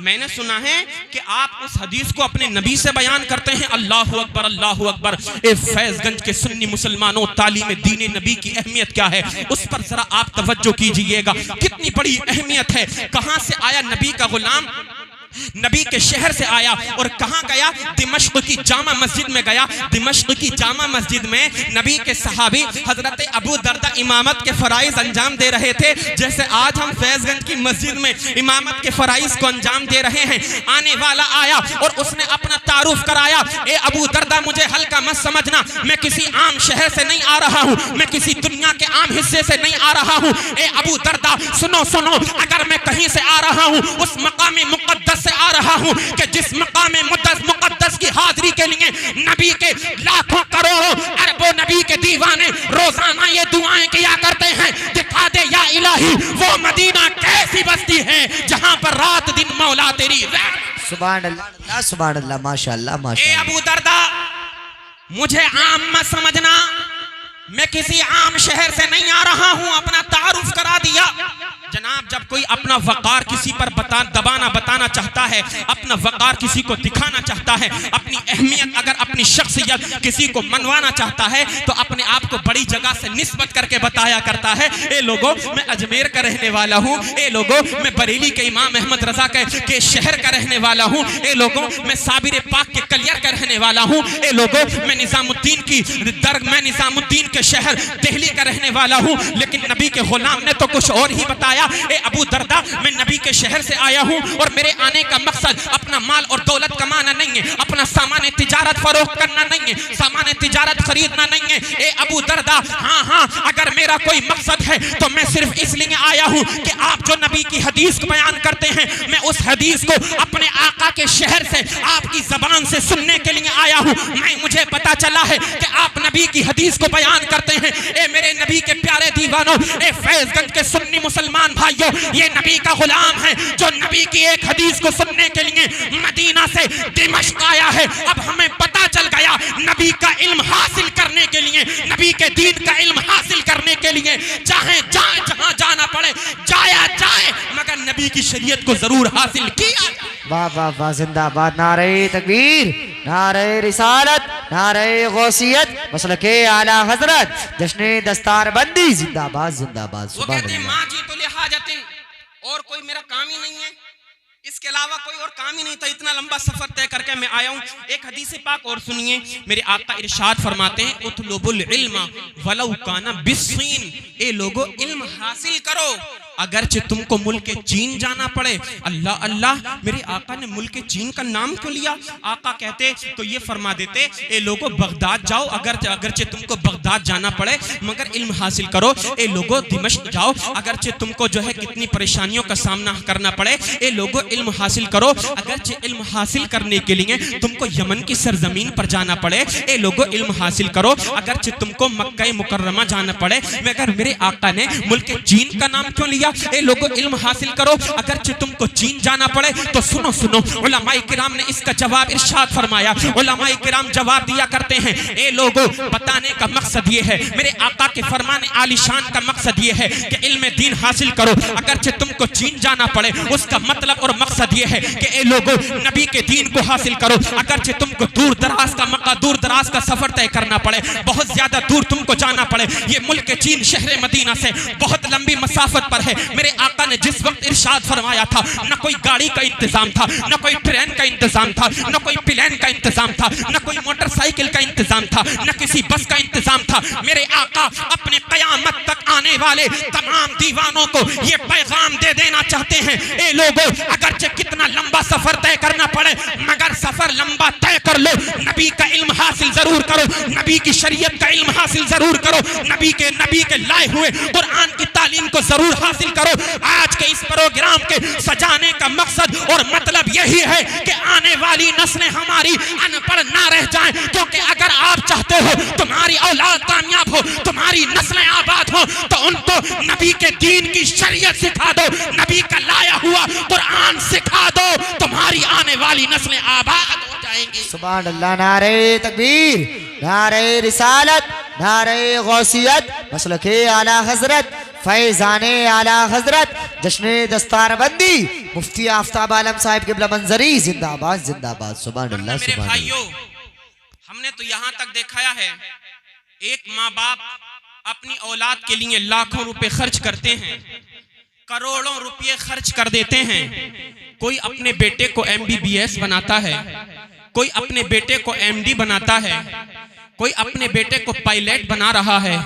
मैंने सुना है कि आप उस हदीस को अपने नबी से बयान करते हैं। अल्लाहु अकबर, अल्लाहु अकबर। ए फैजगंज के सुन्नी मुसलमानों, तालीम दीन नबी की अहमियत क्या है उस पर जरा आप तवज्जो कीजिएगा। कितनी बड़ी अहमियत है। कहां से आया नबी का गुलाम, नबी के शहर से आया और कहां गया, दिमश्क की जामा मस्जिद में गया। दिमश्क की जामा मस्जिद में नबी के सहाबी हजरत अबू दरदा इमामत के फराइज अंजाम दे रहे थे, जैसे आज हम फैजगंज की मस्जिद में इमामत के फराइज को अंजाम दे रहे हैं। आने वाला आया और उसने अपना तारुफ कराया। ए अबू दरदा, मुझे हल्का मत समझना, मैं किसी आम शहर से नहीं आ रहा हूं, मैं किसी दुनिया के आम हिस्से से नहीं आ रहा हूं। ए अबू दरदा, सुनो सुनो, अगर मैं कहीं से आ रहा हूं, उस मकाम मुक़द्दस से आ रहा हूं कि जिस मकाम मुक़द्दस की हाजिरी के लिए नबी के लाखों करोड़ों अरबों नबी के दीवाने रोजाना ये दुआएं किया करते हैं, दिखा दे या इलाही वो मदीना कैसी बस्ती है जहां पर रात दिन मौला तेरी। सुभान अल्लाह, सुभान अल्लाह, माशाअल्लाह, ए माशाअल्लाह। अबू दरदा, मुझे आम मत समझना, मैं किसी आम शहर से नहीं आ रहा हूं। अपना तारुफ करा दिया। जनाब, जब कोई अपना वकार किसी पर बताना चाहता है, अपना वकार किसी को दिखाना चाहता है, अपनी अहमियत अगर अपनी शख्सियत किसी को मनवाना चाहता है, तो अपने आप को बड़ी जगह से निस्बत करके बताया करता है। ए लोगों, मैं अजमेर का रहने वाला हूँ। ए लोगों, मैं बरेली के इमाम अहमद रजा के शहर का रहने वाला हूँ। ए लोगों, मैं साबिर पाक के कलियर का रहने वाला हूँ। ए लोगों, मैं निजामुद्दीन के शहर दिल्ली का रहने वाला हूँ। लेकिन नबी के गुलाम ने तो कुछ और ही बताया। ए अबू दरदा, मैं नबी के शहर से आया हूँ और मेरे आने का मकसद अपना माल और दौलत कमाना नहीं है, अपना सामान तिजारत फरोख्त करना नहीं है, सामान तिजारत खरीदना नहीं है। ए अबू दरदा, हाँ, अगर मेरा कोई मकसद है तो मैं सिर्फ इसलिए आया हूँ कि आप जो नबी की हदीस को बयान करते हैं, मैं उस हदीस को अपने आका के शहर से आपकी जबान से सुनने के लिए आया हूँ। मुझे पता चला है कि आप नबी की हदीस को बयान करते हैं। ए मेरे नबी के प्यारे दीवानों, ए फैजगंज के सुन्नी मुसलमान भाइयों, ये नबी का गुलाम है जो नबी की एक हदीस को सुनने के लिए मदीना से दिमश्क आया है। अब हमें पता चल गया, नबी का इल्म हासिल करने के लिए, नबी के दीन का इल्म हासिल करने के लिए चाहे जहां जाना पड़े जाया जाए, मगर नबी की शरीयत को जरूर हासिल किया। वाह वाह वाह, जिंदाबाद। नारे तकबीर, नारे रिसालत, नारे गौसियत, मसलके आला हजरत, जश्ने दस्तार बंदी, जिंदाबाद जिंदाबाद। वो कहते हैं, माँ जी तो लिहाजतिन, और कोई मेरा काम ही नहीं है, इसके अलावा कोई और काम ही नहीं था, इतना लंबा सफर तय करके मैं आया हूँ। एक हदीस पाक और सुनिए, मेरे आका इरशाद फरमाते हैं, उतलुबुल इल्म वलौ काना बिस्सीन। ए लोगो, इल्म हासिल करो अगरचे तुमको मुल्क चीन जाना पड़े। अल्लाह अल्लाह, मेरे आका ने मुल्क चीन का नाम क्यों लिया? आका कहते तो ये फरमा देते, ए लोगो बगदाद जाओ, अगरचे तुमको बगदाद जाना पड़े मगर इल्म हासिल करो। ए लोगो दिमश्क जाओ, अगरचे तुमको जो है कितनी परेशानियों का सामना करना पड़े, ए लोगो इल्म हासिल करो। अगरचे इल्म हासिल करने के लिए तुमको यमन की सरजमीन पर जाना पड़े, ए लोगो इल्म हासिल करो। अगरचे तुमको मक्का मुकर्रमा जाना पड़े, मगर मेरे आका ने मुल्क चीन का नाम क्यों लिया? ए लोगों, इल्म हासिल करो अगरचे तुमको चीन जाना पड़े। तो सुनो सुनो, उलमाए किराम ने इसका जवाब इरशाद फरमाया। उलमाए किराम जवाब दिया करते हैं, ए लोगों, बताने का मकसद ये है, मेरे आका के फरमाने आलिशान का मकसद ये है कि इल्म दीन हासिल करो अगरचे तुमको चीन जाना पड़े। उसका मतलब और मकसद ये है कि ए लोगों, नबी के दीन को हासिल करो अगरचे तुमको दूर दराज का सफर तय करना पड़े, बहुत ज्यादा दूर तुमको जाना पड़े। ये मुल्क चीन शहर मदीना से बहुत लंबी मसाफत पर है। मेरे आका ने जिस वक्त इरशाद फरमाया था, न कोई गाड़ी का इंतजाम था, न कोई ट्रेन का इंतजाम था, न कोई प्लेन का इंतजाम था, न कोई मोटरसाइकिल का इंतजाम था, न किसी बस का इंतजाम था। मेरे आका अपने कयामत तक आने वाले तमाम दीवानों को ये पैगाम दे देना चाहते हैं, ए लोगों, अगरचे कितना लंबा सफर तय करना पड़े मगर सफर लंबा तय कर लो, नबी का इल्म हासिल जरूर करो, नबी की शरीयत का इल्म हासिल जरूर करो, नबी के लाए हुए कुरान की तालीम को जरूर हासिल करो। आज के इस प्रोग्राम के सजाने का मकसद और मतलब यही है कि आने वाली नस्लें हमारी अनपढ़ ना रह जाएं, क्योंकि अगर आप चाहते हो तुम्हारी औलाद कामयाब हो, तुम्हारी नस्लें आबाद हो, तो उनको नबी के दीन की शरीयत सिखा दो, नबी का लाया हुआ कुरान सिखा दो, तुम्हारी आने वाली नस्लें आबाद हो जाएंगी। सुभान अल्लाह। नारे तकबीर, नारे रिसालत, नारे गौसियत, मसलके आला हजरत, फैजाने आला हजरत जश्न दस्तारबंदी मुफ्ती आफ्ताब आलम साहिब क़िबला मंजरी जिंदाबाद जिंदाबाद। सुभान अल्लाह मेरे सुभान भाइयों, हमने तो यहाँ तक दिखाया है एक माँ बाप अपनी औलाद के लिए लाखों रुपए खर्च करते हैं, करोड़ों रुपए खर्च कर देते हैं। कोई अपने बेटे को MBBS बनाता है, कोई अपने बेटे को MD बनाता है, कोई अपने बेटे को पायलट बना रहा है,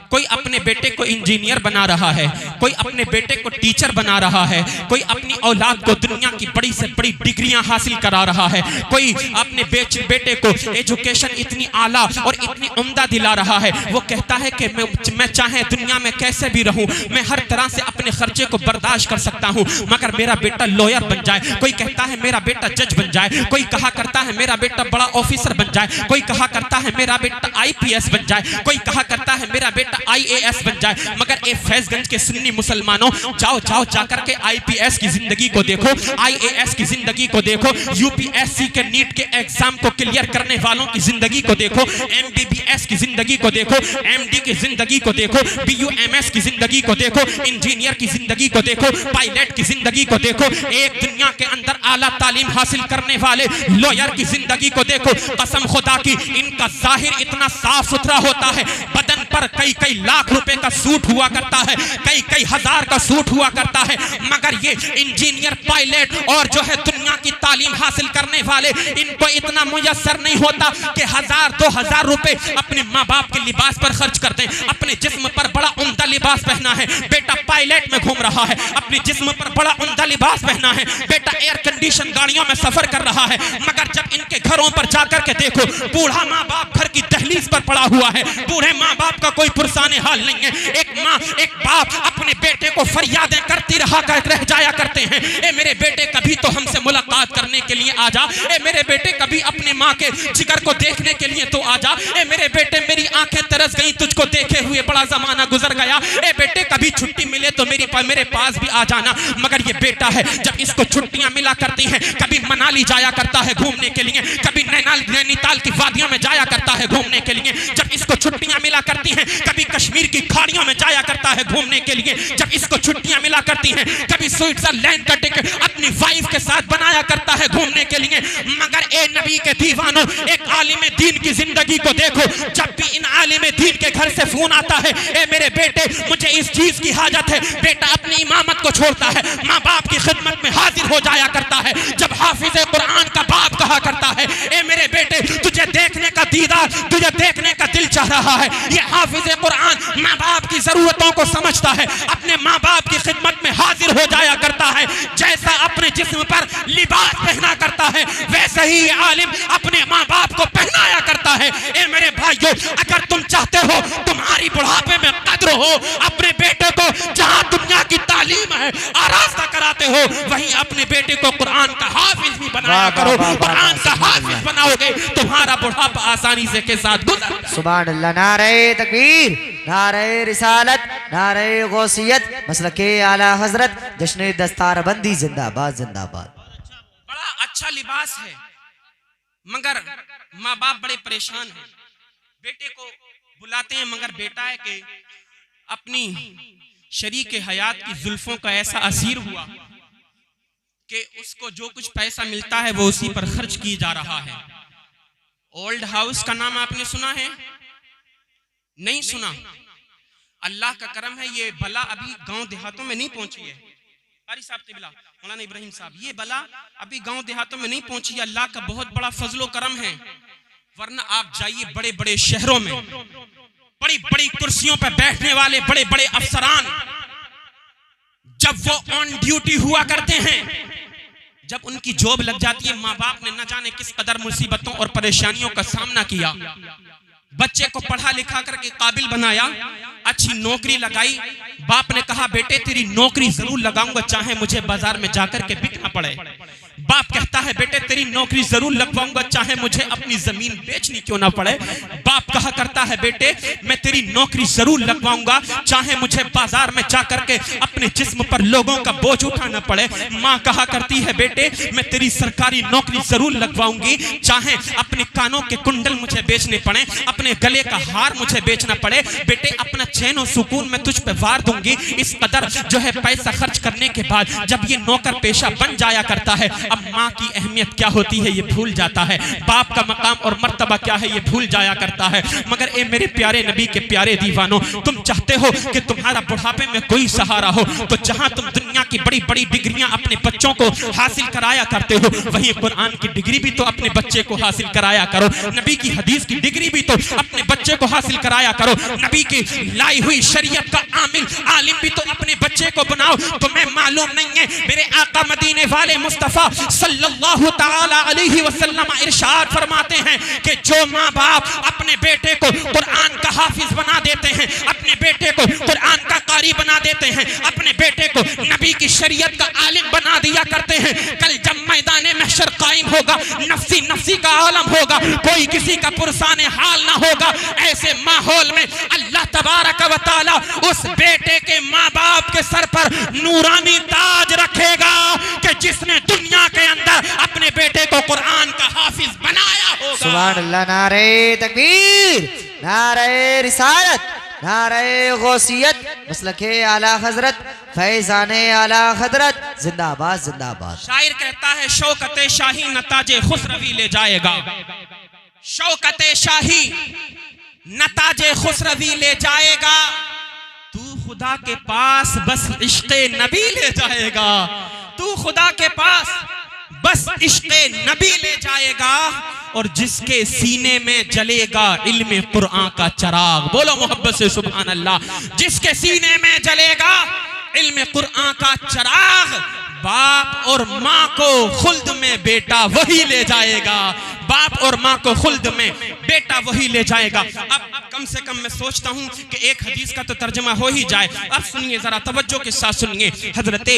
कोई अपने बेटे को इंजीनियर बना रहा है, कोई अपने बेटे को टीचर बना रहा है, कोई अपनी औलाद को दुनिया की बड़ी से बड़ी डिग्रियां हासिल करा रहा है, कोई अपने बेटे को एजुकेशन इतनी आला और इतनी उम्दा दिला रहा है। वो कहता है कि मैं चाहे दुनिया में कैसे भी रहूं, मैं हर तरह से अपने खर्चे को बर्दाश्त कर सकता हूं, मगर मेरा बेटा लॉयर बन जाए। कोई कहता है मेरा बेटा जज बन जाए, कोई कहा करता है मेरा बेटा बड़ा ऑफिसर बन जाए, कोई कहा करता है मेरा बेटा IPS बन जाए, कोई कहा करता है मेरा बेटा IAS बन जाए। मगर ए फैजगंज के सुन्नी मुसलमानों, जाओ जाओ जाकर के IPS की जिंदगी को देखो, IAS की जिंदगी को देखो, UPSC के नीट के एग्जाम को क्लियर करने वालों की जिंदगी को देखो, MBBS की जिंदगी को देखो, MD की जिंदगी को देखो, BUMS की जिंदगी को देखो, इंजीनियर की जिंदगी को देखो, पायलट की जिंदगी को देखो, एक दुनिया के अंदर आला तालीम हासिल करने वाले लॉयर की जिंदगी को देखो। कसम खुदा की, इनका जाहिर इतना साफ सुथरा होता है, बदन पर कई कई लाख रुपए का सूट हुआ करता है, कई कई हजार का सूट हुआ करता है, मगर ये इंजीनियर पायलट और जो है दुनिया की तालीम हासिल करने वाले, इनको इतना मुयस्सर नहीं होता कि 1000-2000 रुपए अपने माँ बाप के लिबास पर खर्च कर दें। अपने जिस्म पर बड़ा उम्दा लिबास पहना है, बेटा पायलट में घूम रहा है, अपने जिस्म पर बड़ा उम्दा लिबास पहना है, बेटा एयर कंडीशन गाड़ियों में सफर कर रहा है, मगर जब इनके घरों पर जाकर के देखो, बूढ़ा माँ बाप घर की दहलीज पर पड़ा हुआ है, बूढ़े माँ बाप का कोई पुरसाने हाल नहीं है। एक माँ एक बाप अपने बेटे को फरियादें करती रह जाया करते हैं, ए मेरे बेटे कभी तो हमसे मुलाकात करने के लिए आ जा, ए मेरे बेटे कभी अपने माँ के जिगर को देखने के लिए तो आ जा, ए मेरे बेटे मेरी आंखें तरस गई तुझको देखे हुए, बड़ा जमाना गुजर गया, ए बेटे कभी छुट्टी मिले तो मेरे पास भी आ जाना। मगर ये बेटा है, जब इसको छुट्टियां मिला करती हैं, कभी मनाली जाया करता है घूमने के लिए, कभी नैनीताल की वादियों में जाया करता है घूमने के लिए, जब इसको छुट्टियां मिला करती हैं, कभी कश्मीर की खाड़ियों में जाया करता है घूमने के लिए, जब इसको छुट्टियां मिला करती हैं, कभी स्विट्जरलैंड का टिकट अपनी वाइफ के साथ बनाया करता है घूमने के लिए। मगर ए नबी के दीवानों, एक आलिम दीन की जिंदगी को देखो, जब भी इन आलिम दीन के घर से फोन आता है, ए मेरे बेटे मुझे इस चीज की हाजत है, बेटा अपनी इमामत को छोड़ता है, माँ बाप की खिदमत में हाजिर हो जाया करता है। जब हाफिज कुरान का बाप कहा करता है, ए मेरे बेटे तुझे देखने का दीदार, तुझे देखने का दिल चाह रहा है, ये हाफिज कुरान माँ बाप की जरूरतों को समझता है, अपने माँ बाप की खिदमत में हाजिर हो जाया करता है। जैसा अपने जिस्म पर लिबास पहना करता है, वैसे ही आलिम अपने माँ बाप को पहनाया करता है। ए मेरे भाइयों, अगर तुम चाहते हो तुम्हारी बुढ़ापे में कद्र हो, अपने बेटे को जहाँ दुनिया की तालीम है आरास्ता कराते हो, वहीं अपने बेटे को कुरान का हाफिज भी बनाया करो। कुरान का हाफिज बनाओगे, तुम्हारा बुढ़ापा आसानी से के साथ गुजर। सुभान अल्लाह। नारे तकबीर, नारे रिसालत, नारे गौसियत, मसलके आला हजरत जश्न दस्तारबंदी जिंदाबाद जिंदाबाद। बड़ा अच्छा लिबास है, मगर माँ बाप बड़े परेशान हैं। बेटे को बुलाते हैं, मगर बेटा है कि अपनी शरीक हयात की जुल्फों का ऐसा असीर हुआ कि उसको जो कुछ पैसा मिलता है वो उसी पर खर्च किया जा रहा है। ओल्ड हाउस का नाम आपने सुना है? नहीं सुना? अल्लाह का करम है, ये बला अभी गांव देहातों में नहीं पहुंची है। कारी साहब तिबला, मौलाना इब्राहिम साहब, ये बला अभी गांव देहातों में नहीं पहुंची है। अल्लाह का बहुत बड़ा फजलो करम है, वरना आप जाइए बड़े बड़े शहरों में, बड़ी बड़ी कुर्सियों पर बैठने वाले बड़े बड़े अफसरान, जब वो ऑन ड्यूटी हुआ करते हैं, जब उनकी जॉब लग जाती है, माँ बाप ने न जाने किस कदर मुसीबतों और परेशानियों का सामना किया, बच्चे को पढ़ा लिखा करके काबिल बनाया, अच्छी नौकरी लगाई। बाप ने कहा बेटे तेरी नौकरी जरूर लगाऊंगा, चाहे मुझे बाजार में जाकर के बिकना पड़े। बाप कहता है बेटे तेरी नौकरी जरूर लगवाऊंगा, चाहे मुझे अपनी जमीन बेचनी क्यों ना पड़े। बाप का कहा करता है बेटे मैं तेरी नौकरी जरूर लगवाऊंगा, चाहे मुझे बाजार में जाकर के अपने जिस्म पर लोगों का बोझ उठाना पड़े। माँ कहा करती है बेटे मैं तेरी सरकारी नौकरी जरूर लगवाऊंगी, चाहे अपने कानों के कुंडल मुझे बेचने पड़े, अपने गले का हार मुझे बेचना पड़े, बेटे अपना चैन और सुकून मैं तुझ पे वार दूंगी। इस कदर जो है पैसा खर्च करने के बाद जब ये नौकर पेशा बन जाया करता है, अब माँ की अहमियत क्या होती है ये भूल जाता है, बाप का मकाम और मर्तबा क्या है ये भूल जाया करता है। मगर ए मेरे प्यारे नबी के प्यारे दीवानों, तुम चाहते हो कि तुम्हारा बुढ़ापे में कोई सहारा हो, तो जहां तुम दुनिया की बड़ी बड़ी डिग्रियां अपने बच्चों को हासिल कराया करते हो, वहीं कुरान की डिग्री भी तो अपने बच्चे को हासिल कराया करो, नबी की हदीस की डिग्री भी तो अपने बच्चे को हासिल कराया करो, नबी की लाई हुई शरीयत का आमिल आलिम भी तो अपने बच्चे को बनाओ। तुम्हें मालूम नहीं है मेरे आका मदीने वाले मुस्तफा सल्लल्लाहु ताला अलैहि वसल्लम इरशाद फरमाते हैं कि जो माँ बाप अपने बेटे को कुरान का हाफिज बना देते हैं, अपने बेटे को कुरान का कारी बना देते हैं, अपने बेटे को नबी की शरीयत का आलिम बना दिया करते हैं, कल जब मैदान महशर कायम होगा, नफ्सी नफ्सी का आलम होगा, कोई किसी का पुरसाने हाल ना होगा। ऐसे माहौल में अल्लाह तबारक व तआला उस बेटे के माँ बाप के सर पर नूरानी ताज रखेगा कि जिसने दुनिया के अंदर अपने बेटे को कुरान का हाफिज बनाया होगा। सुभान अल्लाह, नारे तकबीर, नारे रिसालत, नारे गौसियत, मसलके आला हजरत, फैजाने आला हजरत, जिंदाबाद जिंदाबाद। शायर कहता है शौकत शाही नताजे खुसरवी ले जाएगा, शौकत शाही नताजे खुसरवी ले जाएगा, तू खुदा के पास बस इश्क़े नबी ले जाएगा, तू खुदा के पास बस इश्क़े नबी ले जाएगा, और जिसके सीने में जलेगा इल्म कुरान का चिराग, बोलो मोहब्बत से सुभान अल्लाह, जिसके सीने में जलेगा इल्म कुरान का चिराग, बाप और माँ को खुल्द में बेटा वही ले जाएगा, बाप और माँ को खुल्द में बेटा वही ले जाएगा। अब कम से कम मैं सोचता हूँ कि एक हदीस का तो तर्जमा हो ही जाए। अब सुनिए जरा तवज्जो के साथ सुनिए। हजरत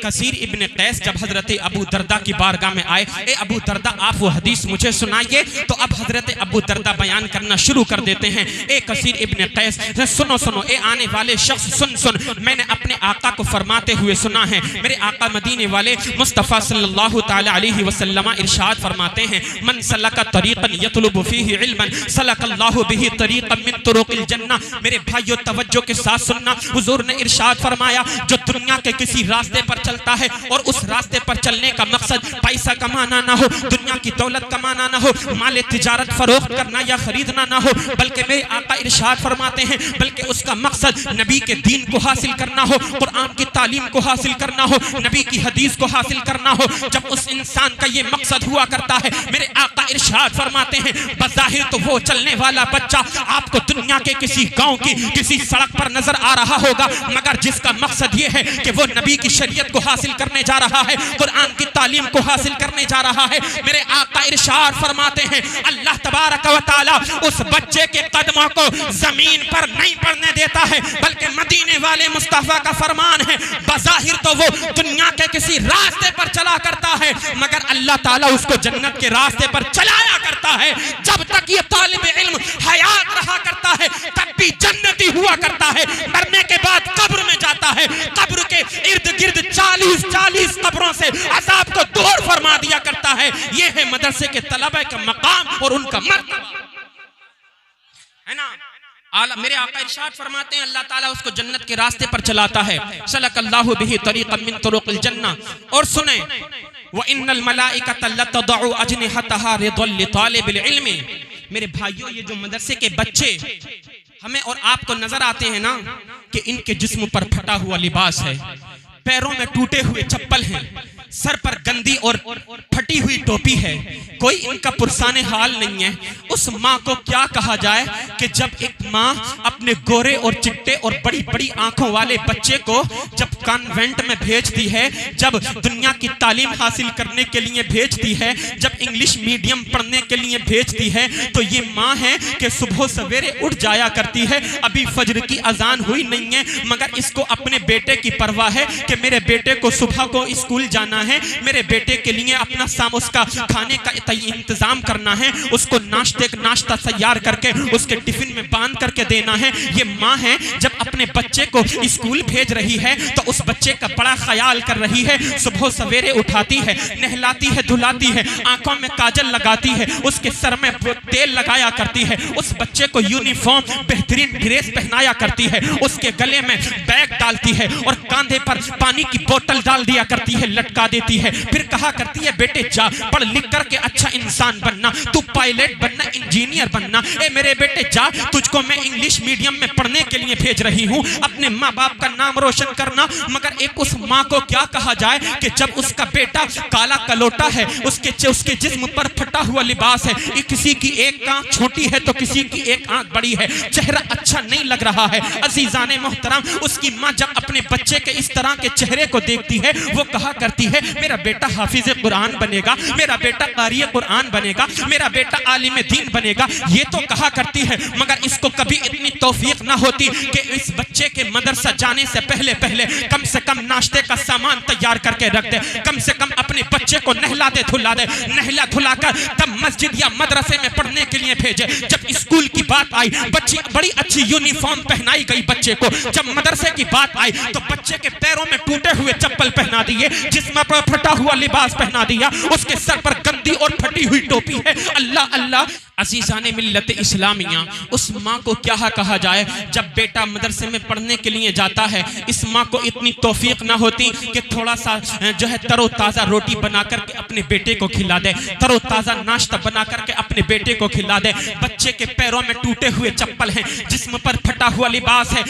कसीर इब्न कैस जब हजरत अबू दरदा की बारगाह में आए, ए अबू दरदा आप वो हदीस मुझे सुनाइए, तो अब हजरत अबू दरदा बयान करना शुरू कर देते हैं। ए कसीर इब्न कैस सुनो सुनो, ए आने वाले शख्स सुन सुन, मैंने अपने आका को फरमाते हुए सुना है। मेरे आका मदीने वाले मुस्तफ़ा सल्लल्लाहु ताला अलैहि वसल्लम इरशाद फरमाते हैं, मन सलका तरीक़न यतलुबु फीही इल्मन सलकल्लाहु बिही तरीक़न मिन तुरुक़िल जन्नह। मेरे भाइयों तवज्जो के साथ सुनना, हुजूर ने इरशाद फरमाया जो दुनिया के किसी रास्ते पर चलता है और उस रास्ते पर चलने का मकसद पैसा कमाना ना हो, दुनिया की दौलत कमाना ना हो, माल तिजारत फरोख्त करना या खरीदना ना हो, बल्कि मेरे आका इरशाद फरमाते हैं बल्कि उसका मकसद नबी के दीन को हासिल करना हो, कुरान की तालीम को हासिल करना हो, नबी की हदीस को हासिल करना हो। जब उस इंसान का ये मकसद हुआ करता है, मेरे आका इरशाद फरमाते हैं बज़ाहिर तो वो चलने वाला बच्चा आपको दुनिया के किसी गांव की किसी सड़क पर नजर आ रहा होगा, मगर जिसका मकसद ये है कि वो नबी की शरीयत को हासिल करने जा रहा है, कुरान की तालीम को हासिल करने जा रहा है, मेरे आका इरशाद फरमाते हैं अल्लाह तबारक व तआला उस बच्चे के कदमों को जमीन पर नहीं पड़ने देता है, बल्कि मदीने वाले मुस्तफा का फरमान है बज़ाहिर तो वो दुनिया के किसी रास्ते पर चला करता है, मगर अल्लाह ताला उसको जन्नत के रास्ते पर चलाया करता है। जब तक ये तालिब इल्म हयात रहा करता है तब भी जन्नती हुआ करता है, मरने के बाद कब्र में जाता है, कब्र के इर्द गिर्द 40 कब्रों से अज़ाब को दूर फरमा दिया करता है। ये है मदरसे के तलबा का मकाम और उनका मर्तबा, है ना। मेरे आका इरशाद फरमाते हैं अल्लाह ताला उसको जन्नत के रास्ते पर चलाता है, सलकल्लाहु बिही तरीक़न मिन तुरुक़िल जन्नह। और सुने व इन्नल मलाइकता लतदउ अजनिहतहा रिदल लितालिबिल इल्मी। मेरे भाइयों ये जो मदरसे के बच्चे हमें और आपको नजर आते हैं ना कि इनके जिस्म पर फटा हुआ लिबास है, पैरों में टूटे हुए चप्पल हैं, सर पर गंदी और फटी हुई टोपी है, कोई इनका पुरसाने हाल नहीं है। उस माँ को क्या कहा जाए कि जब एक माँ अपने गोरे और चिट्टे और बड़ी बड़ी आंखों वाले बच्चे को जब कॉन्वेंट में भेजती है, जब दुनिया की तालीम हासिल करने के लिए भेजती है, जब इंग्लिश मीडियम पढ़ने के लिए भेजती है, तो ये माँ है कि सुबह सवेरे उठ जाया करती है, अभी फजर की अजान हुई नहीं है, मगर इसको अपने बेटे की परवाह है कि मेरे बेटे को सुबह को स्कूल जाना करना है, मेरे बेटे के लिए अपना उसका खाने का इंतजाम करना है, उसको नाश्ता तैयार करके उसके टिफिन में बांध करके देना है। ये माँ है जब अपने बच्चे को स्कूल भेज रही है तो उस बच्चे का बड़ा ख्याल कर रही है। सुबह सवेरे उठाती है, नहलाती है, धुलाती है, आंखों में काजल लगाती है, उसके सर में तेल लगाया करती है, उस बच्चे को यूनिफॉर्म बेहतरीन ड्रेस पहनाया करती है, उसके गले में बैग डालती है और कंधे पर पानी की बोतल डाल दिया करती है, लटका देती है। फिर कहा करती है बेटे जा पढ़ लिख करके अच्छा इंसान बनना, तू पायलट बनना, इंजीनियर बनना। ए मेरे बेटे जा, तुझको मैं इंग्लिश मीडियम में पढ़ने के लिए भेज रही हूँ, अपने माँ बाप का नाम रोशन करना। मगर एक उस माँ को क्या कहा जाए कि जब उसका बेटा काला कलोटा है, उसके जिस्म पर फटा हुआ लिबास है, किसी की एक आंख छोटी है तो किसी की एक आंख बड़ी है, चेहरा अच्छा नहीं लग रहा है। अजीजाने मोहतरम, उसकी माँ जब अपने बच्चे के इस तरह के चेहरे को देखती है, वो कहा करती है मेरा बेटा हाफिज कुरान बनेगा, मेरा बेटा कारी कुरान बनेगा, मेरा बेटा आलिम दीन बनेगा। ये तो कहा करती है, मगर इसको कभी इतनी तौफीक ना होती कि इस बच्चे के मदरसा जाने से पहले कम से कम नाश्ते का सामान तैयार करके रख दे, कम से कम अपने बच्चे को नहला दे, नहला धुलाकर तब मस्जिद या मदरसे में पढ़ने के लिए भेजे। जब स्कूल की बात आई, बच्ची बड़ी अच्छी यूनिफॉर्म पहनाई गई बच्चे को। जब मदरसे की बात आई तो बच्चे के पैरों में टूटे हुए चप्पल पहना दिए, जिस्म पर फटा हुआ लिबास पहना दिया, उसके सर पर गंदी और फटी हुई टोपी है। अल्लाह अल्लाह, अजीज़ाने मिल्लत इस्लामिया, उस माँ को क्या कहा जाए जब बेटा मदरसे में पढ़ने के लिए जाता है। इस माँ को इतनी तौफीक ना होती कि थोड़ा सा जो है तरोताज़ा रोटी बना करके अपने बेटे को खिला दे, तरोताज़ा नाश्ता बना करके अपने बेटे को खिला दे। बच्चे के पैरों में टूटे हुए चप्पल हैं, जिस्म पर फटा हुआ लिबास है।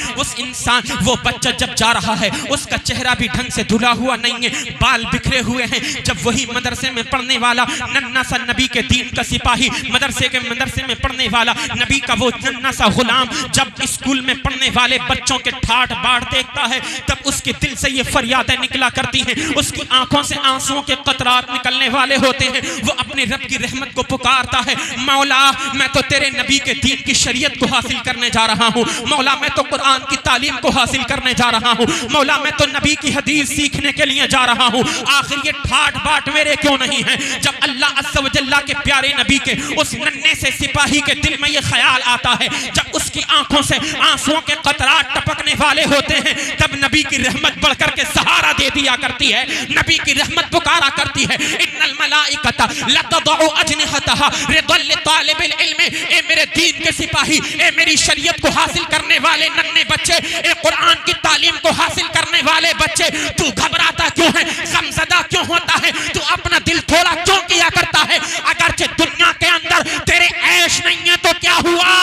वो बच्चा जब जा रहा है, उसका चेहरा भी ढंग से धुला हुआ नहीं है, बाल बिखरे हुए हैं। जब वही मदरसे में पढ़ने वाला नन्ना सा नबी के दीन का सिपाही, मदरसे में पढ़ने वाला नबी का वो नन्ना सा गुलाम, जब स्कूल में पढ़ने वाले बच्चों के ठाठ बाढ़ देखता है, तब उसके दिल से ये फरियादें निकला करती हैं, उसकी आंखों से आंसुओं के कतरात निकलने वाले होते हैं। वो अपने रब की रहमत को पुकारता है, मौला मैं तो तेरे नबी के दीन की शरीयत को हासिल करने जा रहा हूँ, मौला मैं तो कुरान की तालीम को हासिल करने जा रहा हूँ, मौला मैं तो नबी की हदीस सीखने के लिए जा रहा हूँ। आखिर ये ठाठ बाट मेरे क्यों नहीं है? जब अल्लाह अज़्ज़ व जल्ला के प्यारे नबी के उस नन्हे से सिपाही के दिल में ये ख्याल आता है, जब उसकी आंखों से आंसुओं के कतरात टपकने वाले होते हैं, तब नबी की रहमत बढ़कर के सहारा दे दिया करती है, नबी की रहमत पुकारा करती है। इन्नल मलाइकता लतदउ अजनिहतहा रिदल लितालिबिल इल्म। ए मेरे दीन के सिपाही, ए मेरी शरीयत को हासिल करने वाले नन्हे बच्चे, ए कुरान की तालीम को हासिल करने वाले बच्चे, तू घबराता क्यों है? गमज़दा क्यों होता है? तू अपना दिल थोड़ा क्यों किया करता है? अगरचे दुनिया के अंदर तेरे ऐश नहीं है तो क्या हुआ?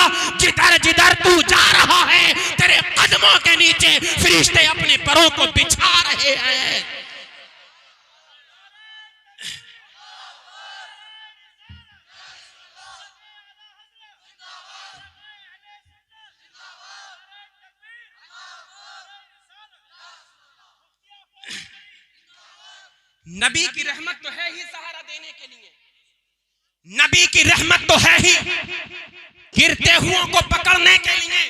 जिधर जिधर तू जा रहा है, तेरे कदमों के नीचे फरिश्ते अपने परों को बिछा रहे हैं। नबी की रहमत तो है ही सहारा देने के लिए, नबी की रहमत तो है ही गिरते हुओं को पकड़ने के लिए।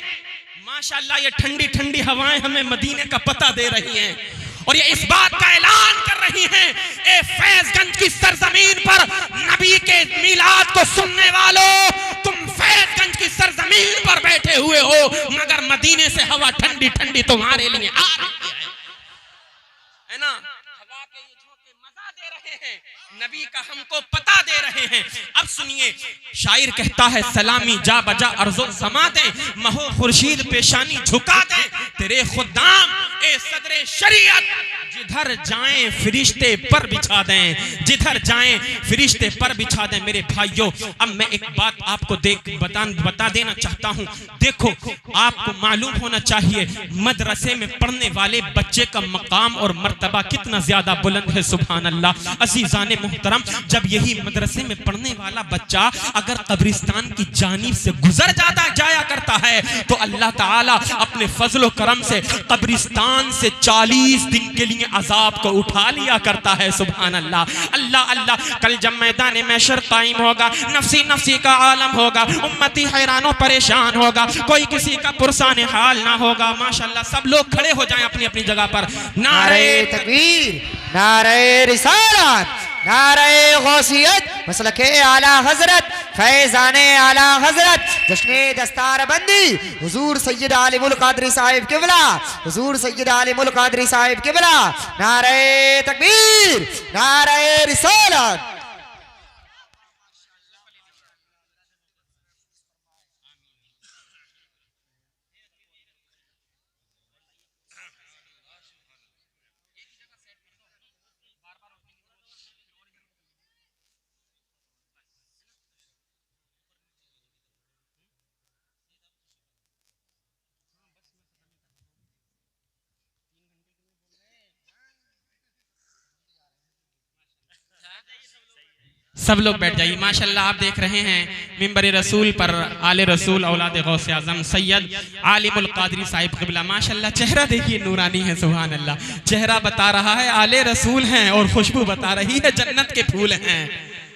माशाअल्लाह, ये ठंडी ठंडी हवाएं हमें मदीने का पता दे रही हैं और ये इस बात का ऐलान कर रही हैं, ए फैजगंज की सरजमीन पर नबी के मिलाद को सुनने वालों, तुम फैजगंज की सरजमीन पर बैठे हुए हो, मगर मदीने से हवा ठंडी ठंडी तुम्हारे लिए आ रही है ना? हवा के ये झोंके मजा दे रहे हैं, नबी का हमको पता दे रहे हैं। अब सुनिए, शायर कहता है, सलामी जा बजा अर्ज़ो समा दे, महो खुर्शीद पेशानी झुका दे, तेरे खुदाम ए सदरे शरीयत, जिधर जाएं फरिश्ते पर बिछा दें, जिधर जाएं फरिश्ते पर बिछा दें। मेरे भाइयों, अब मैं एक बात आपको बता देना चाहता हूं। देखो, आपको मालूम होना चाहिए मदरसे में पढ़ने वाले बच्चे का मकाम और मर्तबा कितना ज्यादा बुलंद है। सुभान अल्लाह। अज़ीज़ाने मोहतरम, जब यही मदरसे में पढ़ने वाला बच्चा अगर कब्रिस्तान की जानिब से गुजर जाया करता है, तो अल्लाह ताला अपने फजलो करम से कब्रिस्तान ईमान से 40 दिन के लिए अजाब को उठा लिया करता है। सुभान अल्लाह, अल्लाह अल्लाह। कल जब मैदान महशर कायम होगा, नफसी नफसी का आलम होगा, उम्मती हैरानों परेशान होगा, कोई किसी का पुरसान हाल ना होगा। माशाअल्लाह, सब लोग खड़े हो जाएं अपनी अपनी जगह पर। नारे तकबीर, नारे रिसालत, नारे गौसियत, मसलके आला हजरत, फैजाने आला हजरत, जश्ने दस्तार बंदी हुजूर सैयद आलिमुल कादरी साहिब किबला, हुजूर सैयद आलिमुल कादरी साहिब किबला। नारे तकबीर, नारे रिसालत। सब लोग बैठ जाइए। माशाल्लाह, आप देख रहे हैं मिंबर रसूल पर आले रसूल औलाद गौस आजम सैयद आलिमुल कादरी साहिब क़िबला। माशाल्लाह, चेहरा देखिए नूरानी है। सुभान अल्लाह, चेहरा बता रहा है आले रसूल हैं और खुशबू बता रही है जन्नत के फूल हैं,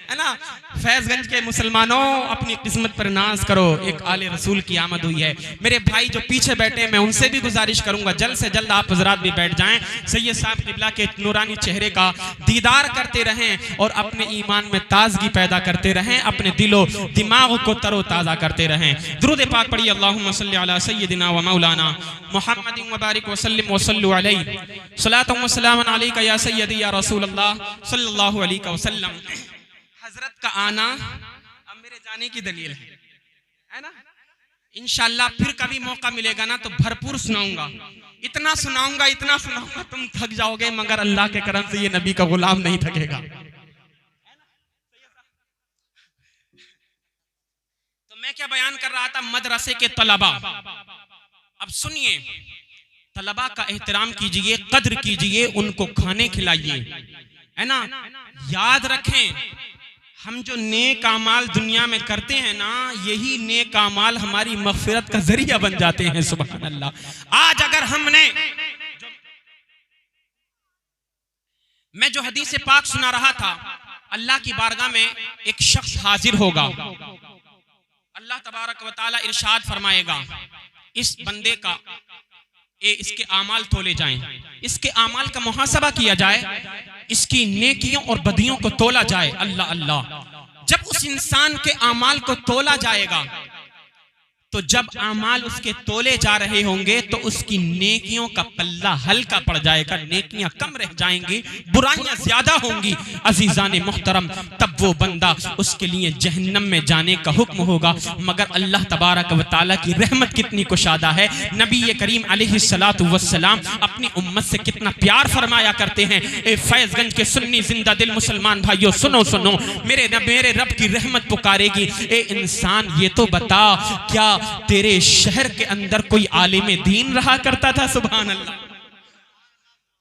है ना। फैजगंज के मुसलमानों, अपनी किस्मत पर नाज करो, एक आले रसूल की आमद हुई है। मेरे भाई जो पीछे बैठे हैं, मैं उनसे भी गुजारिश करूंगा जल्द से जल्द आप हजरात भी बैठ जाएं, सैयद साहब क़िबला के नूरानी चेहरे का दीदार करते रहें और अपने ईमान में ताजगी पैदा करते रहें, अपने दिलो दिमाग को तरो ताज़ा करते रहें। दुरूद पाक पढ़िए, अल्लाहुम्मा सल्ली अला सय्यदिना व मौलाना मुहम्मदिन व बारिक व सल्लिम व सल्लु अलैहि सलातुन व सलामुन अलैका या सय्यदी या रसूलल्लाह सल्लल्लाहु अलैहि वसल्लम। हजरत का आना अब मेरे जाने की दलील है ना। इंशाअल्लाह फिर कभी मौका मिलेगा ना तो भरपूर सुनाऊंगा, इतना सुनाऊंगा तुम थक जाओगे, मगर अल्लाह के करम से ये नबी का गुलाम नहीं थकेगा। तो मैं क्या बयान कर रहा था, मदरसे के तलबा। अब सुनिए, तलबा का एहतराम कीजिए, कद्र कीजिए, उनको खाने खिलाइए, है ना। याद रखें, हम जो नेक अमाल दुनिया में करते हैं ना, यही नेक अमाल हमारी मग़फ़िरत का जरिया बन जाते हैं। सुभान अल्लाह। आज अगर हमने, मैं जो हदीस पाक सुना रहा था, अल्लाह की बारगाह में एक शख्स हाजिर होगा, अल्लाह तबारक व तआला इरशाद फरमाएगा, इस बंदे का इसके आमाल तोले जाएं, इसके आमाल का मुहासबा किया जाए, इसकी नेकियों और बदियों को तोला जाए। अल्लाह अल्लाह। जब उस इंसान के आमाल को तोला जाएगा, तो जब आमाल उसके तोले जा रहे होंगे तो उसकी नेकियों का पल्ला हल्का पड़ जाएगा, नेकियां कम रह जाएंगी, बुराइयां ज्यादा होंगी। अजीजाने मुहतरम, तब वो बंदा, उसके लिए जहन्नम में जाने का हुक्म होगा। मगर अल्लाह तबारक व तआला की रहमत कितनी कुशादा है। नबी करीम अलैहिस्सलातु वस्सलाम अपनी उम्मत से कितना प्यार फरमाया करते हैं। ए फैजगंज के सुन्नी जिंदा दिल मुसलमान भाइयों, सुनो सुनो, मेरे रब की रहमत पुकारेगी। ए इंसान, ये तो बता, क्या तेरे शहर के अंदर कोई आलिम दीन रहा करता था? सुभान अल्लाह।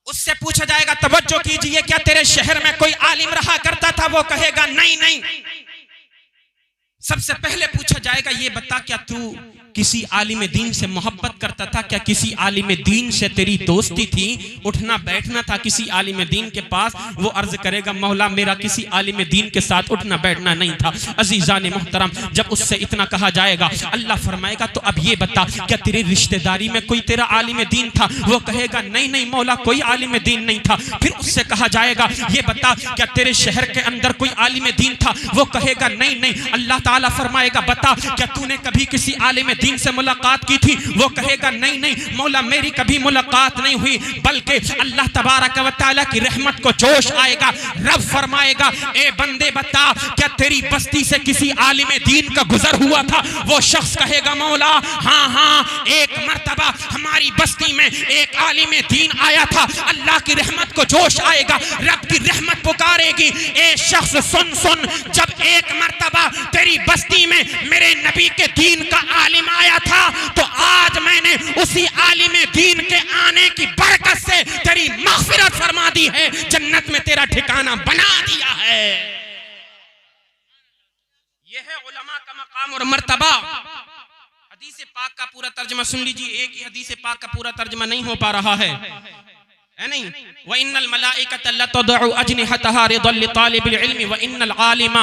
उससे पूछा जाएगा, तवज्जो कीजिए, क्या तेरे शहर में कोई आलिम रहा करता था? वो कहेगा नहीं नहीं। सबसे पहले पूछा जाएगा, ये बता, क्या तू किसी आलिम दीन से मोहब्बत करता था? क्या किसी आलिम दीन से तेरी दोस्ती थी, उठना बैठना था किसी आलिम दीन के पास? वो अर्ज करेगा, मौला मेरा किसी आलिम दीन के साथ उठना बैठना नहीं था। अजीजान मुहतरम, जब उससे इतना कहा जाएगा, अल्लाह फरमाएगा, तो अब ये बता, क्या तेरी रिश्तेदारी में कोई तेरा आलिम दीन था? वो कहेगा नहीं नहीं मौला, कोई आलिम दीन नहीं था। फिर उससे कहा जाएगा, ये बता, क्या तेरे शहर के अंदर कोई आलिम दीन था? वो कहेगा नहीं नहीं। अल्लाह ताला फरमाएगा, बता, क्या तूने कभी किसी आलिम दीन से मुलाकात की थी? वो कहेगा नहीं नहीं मौला, मेरी कभी मुलाकात नहीं हुई। बल्कि अल्लाह तबारक व तआला की रहमत को जोश आएगा, रब फरमाएगा, ए बंदे बता, क्या तेरी बस्ती से किसी आलिम दीन का गुजर हुआ था? वो शख्स कहेगा, मौला हाँ हाँ, एक मर्तबा हमारी बस्ती में एक आलिम दीन आया था। अल्लाह की रहमत को जोश आएगा, रब की रहमत पुकारेगी, ए शख्स सुन सुन, जब एक मर्तबा तेरी बस्ती में मेरे नबी के दीन का आलिम आया था, तो आज मैंने उसी आलिम दीन के आने की बरकत से तेरी मग़फ़िरत फरमा दी है, जन्नत में तेरा ठिकाना बना दिया है। यह है उलमा का मकाम और मर्तबा। हदीस पाक का पूरा तर्जमा सुन लीजिए, एक ही हदीस पाक का पूरा तर्जमा नहीं हो पा रहा है नहीं। व इन्नल मलाइकत लतदउ अजनिहतहा रिदल लितालिबिल इल्मी व इन्नल आलिमा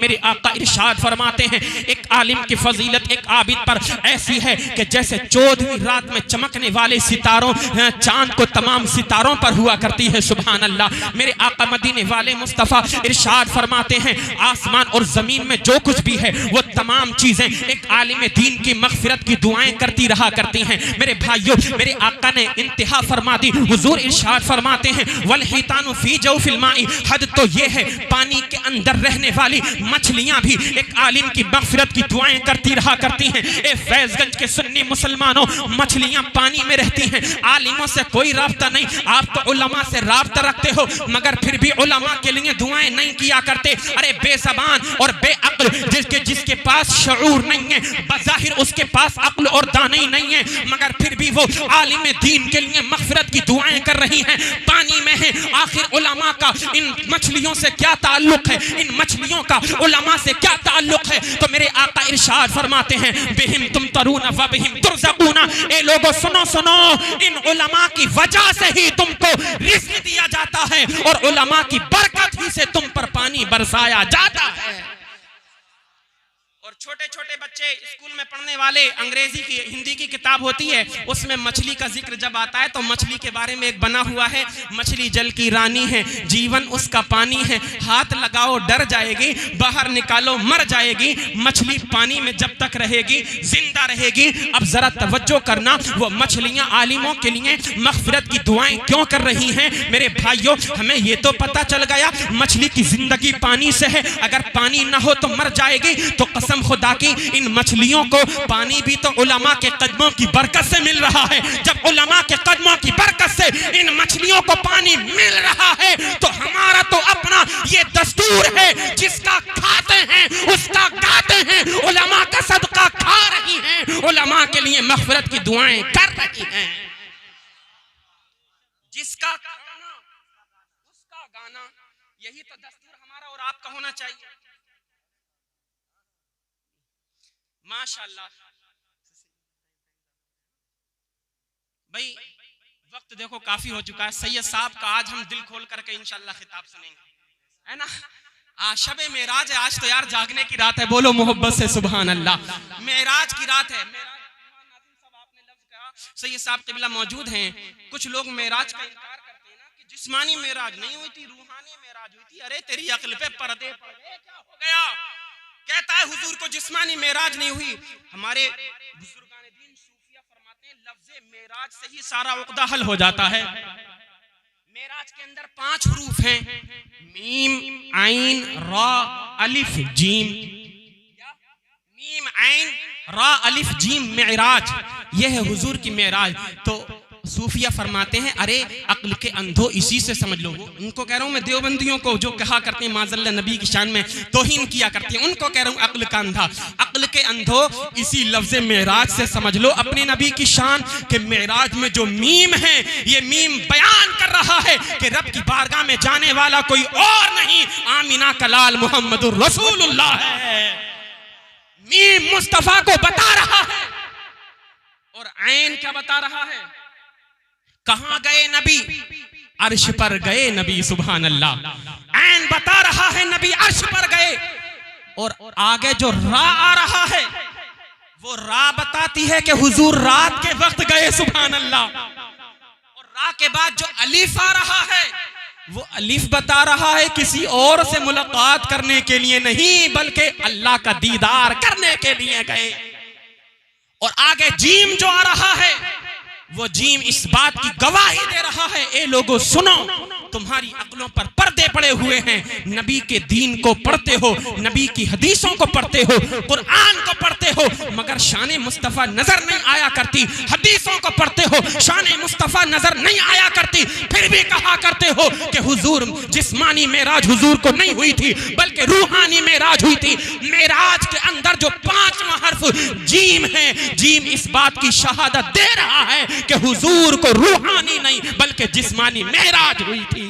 मेरे आका इरशाद फरमाते हैं एक आलिम की फजीलत एक आबिद पर ऐसी है कि जैसे 14वीं रात में चमकने वाले सितारों चांद को तमाम सितारों पर हुआ करती है। सुभान अल्लाह। मेरे आका मदीने वाले मुस्तफ़ा इरशाद फरमाते हैं आसमान और जमीन में जो कुछ भी है वो तमाम चीजें एक आलिम दीन की मगफिरत की दुआएं करती रहा करती हैं। मेरे भाइयों, मेरे आका ने इंतहा फरमा दी। हुजूर इरशाद फरमाते हैं वल हितानु फी जौफिल माई, हद तो ये है पानी के अंदर रहने वाली मछलियां भी एक आलिम की मगफिरत की दुआएं करती रहा करती हैं। ए फैजगंज के सुन्नी मुसलमानों, मछलियां पानी में रहती हैं, आलिमों से कोई राब्ता नहीं। आप तो उलमा से राब्ता रखते हो मगर फिर भी उलमा के लिए दुआएं नहीं किया करते। अरे बेज़बान और बेअक्ल जिसके पास शऊर नहीं है, बज़ाहिर उसके पास अक्ल और दानी नहीं है, मगर फिर भी वो आलिम दीन के लिए मगफिरत की दुआएं कर रही हैं, पानी में है। आखिर उलमा का इन मछलियों से क्या ताल्लुक है? इन मछलियों का उलमा से क्या ताल्लुक है? तो मेरे आका इरशाद फरमाते हैं बिहिम तुमतरून व बिहिम तुरज़क़ून। ए लोगों सुनो सुनो, इन उलमा की वजह से ही तुमको रिज़्क़ दिया जाता है और उलमा की बरकत ही से तुम पर पानी बरसाया जाता है। और छोटे छोटे बच्चे स्कूल में पढ़ने वाले अंग्रेजी की हिंदी की किताब होती है, उसमें मछली का जिक्र जब आता है तो मछली के बारे में एक बना हुआ है मछली जल की रानी है, जीवन उसका पानी है, हाथ लगाओ डर जाएगी, बाहर निकालो मर जाएगी। मछली पानी में जब तक रहेगी जिंदा रहेगी। अब जरा तवज्जो करना, वो मछलियां आलिमों के लिए मगफिरत की दुआएं क्यों कर रही हैं? मेरे भाइयों, हमें ये तो पता चल गया मछली की जिंदगी पानी से है, अगर पानी ना हो तो मर जाएगी। तो कसम खुदा की इन मछलियों को पानी भी तो उलमा के कदमों की बरकत से मिल रहा है। जब उलमा के कदमों की बरकत से इन मछलियों को पानी मिल रहा है तो हमारा तो अपना ये दस्तूर है, जिसका खाते हैं उसका गाते हैं। उलमा का सदका खा रही हैं, उलमा के लिए मगफिरत की दुआएं कर रही हैं। जिसका खाना उसका गाना, यही तो दस्तूर हमारा और आपका होना चाहिए। माशाअल्लाह। भाई वक्त देखो काफी हो चुका है। सैयद साहब का आज हम दिल खोल करके इंशाअल्लाह खिताब सुनेंगे, है ना। आज शबे मेराज है, आज तो यार जागने की रात है। बोलो मोहब्बत से सुभान अल्लाह। मेराज की रात है। आपने लफ्ज कहा, सैयद साहब क़िबला मौजूद हैं। कुछ लोग मेराज का इनकार करते हैं ना कि जिस्मानी मेराज नहीं हुई थी, रूहानी मेराज हुई थी। अरे तेरी अक्ल पे पर्दे पड़ गए, क्या हो गया? कहता है हुजूर को जिस्मानी मेराज नहीं हुई। हमारे बुजुर्गान दीन सूफिया फरमाते हैं लफ्ज़े मेराज से ही सारा उक़दा हल हो जाता है। मेराज के अंदर 5 हरूफ हैं, मीम आइन रा अलिफ जीम। मीम आइन रा अलिफ जीम मेराज, यह है हुजूर की मेराज। तो सूफिया फरमाते हैं अरे अक्ल के अंधो इसी से समझ लो। उनको कह रहा हूँ मैं, देवबंदियों को जो कहा करते हैं माज़ल्ला नबी की शान में तौहीन किया करते हैं, उनको कह रहा हूँ अक्ल का अंधा। अक्ल के अंधो इसी लफ्ज़ मेराज से समझ लो अपने नबी की शान के मेराज में जो मीम है, ये मीम बयान कर रहा है कि रब की बारगाह में जाने वाला कोई और नहीं, आमिना का लाल मुहम्मदुर रसूलुल्लाह है। मीम मुस्तफा को बता रहा है और ऐन क्या बता रहा है? कहां गए नबी? अर्श पर गए नबी। सुभान अल्लाह। ऐन बता रहा है नबी अर्श पर गए। और आगे जो रा आ रहा है वो रा बताती है कि हुजूर रात के वक्त गए। सुभान अल्लाह। और रा के बाद जो अलीफ आ रहा है वो अलीफ बता रहा है किसी और से मुलाकात करने के लिए नहीं, बल्कि अल्लाह का दीदार करने के लिए गए। और आगे जीम जो आ रहा है वो जीम इस बात की गवाही दे रहा है, ए लोगों सुनो, तुम्हारी अक्लों पर पर्दे पड़े हुए हैं। नबी के दीन को पढ़ते हो, नबी की हदीसों को पढ़ते हो, कुरान को पढ़ते हो, मगर शान मुस्तफ़ा नजर नहीं आया करती। हदीसों को पढ़ते हो, शान मुस्तफ़ा नजर नहीं आया करती, फिर भी कहा करते हो कि हुजूर जिस्मानी मेराज हुजूर को नहीं हुई थी, बल्कि रूहानी मेराज हुई थी। मेराज के अंदर जो 5वां हर्फ जीम है, जीम इस बात की शहादत दे रहा है कि हुजूर को रूहानी नहीं बल्कि जिस्मानी मेराज हुई थी।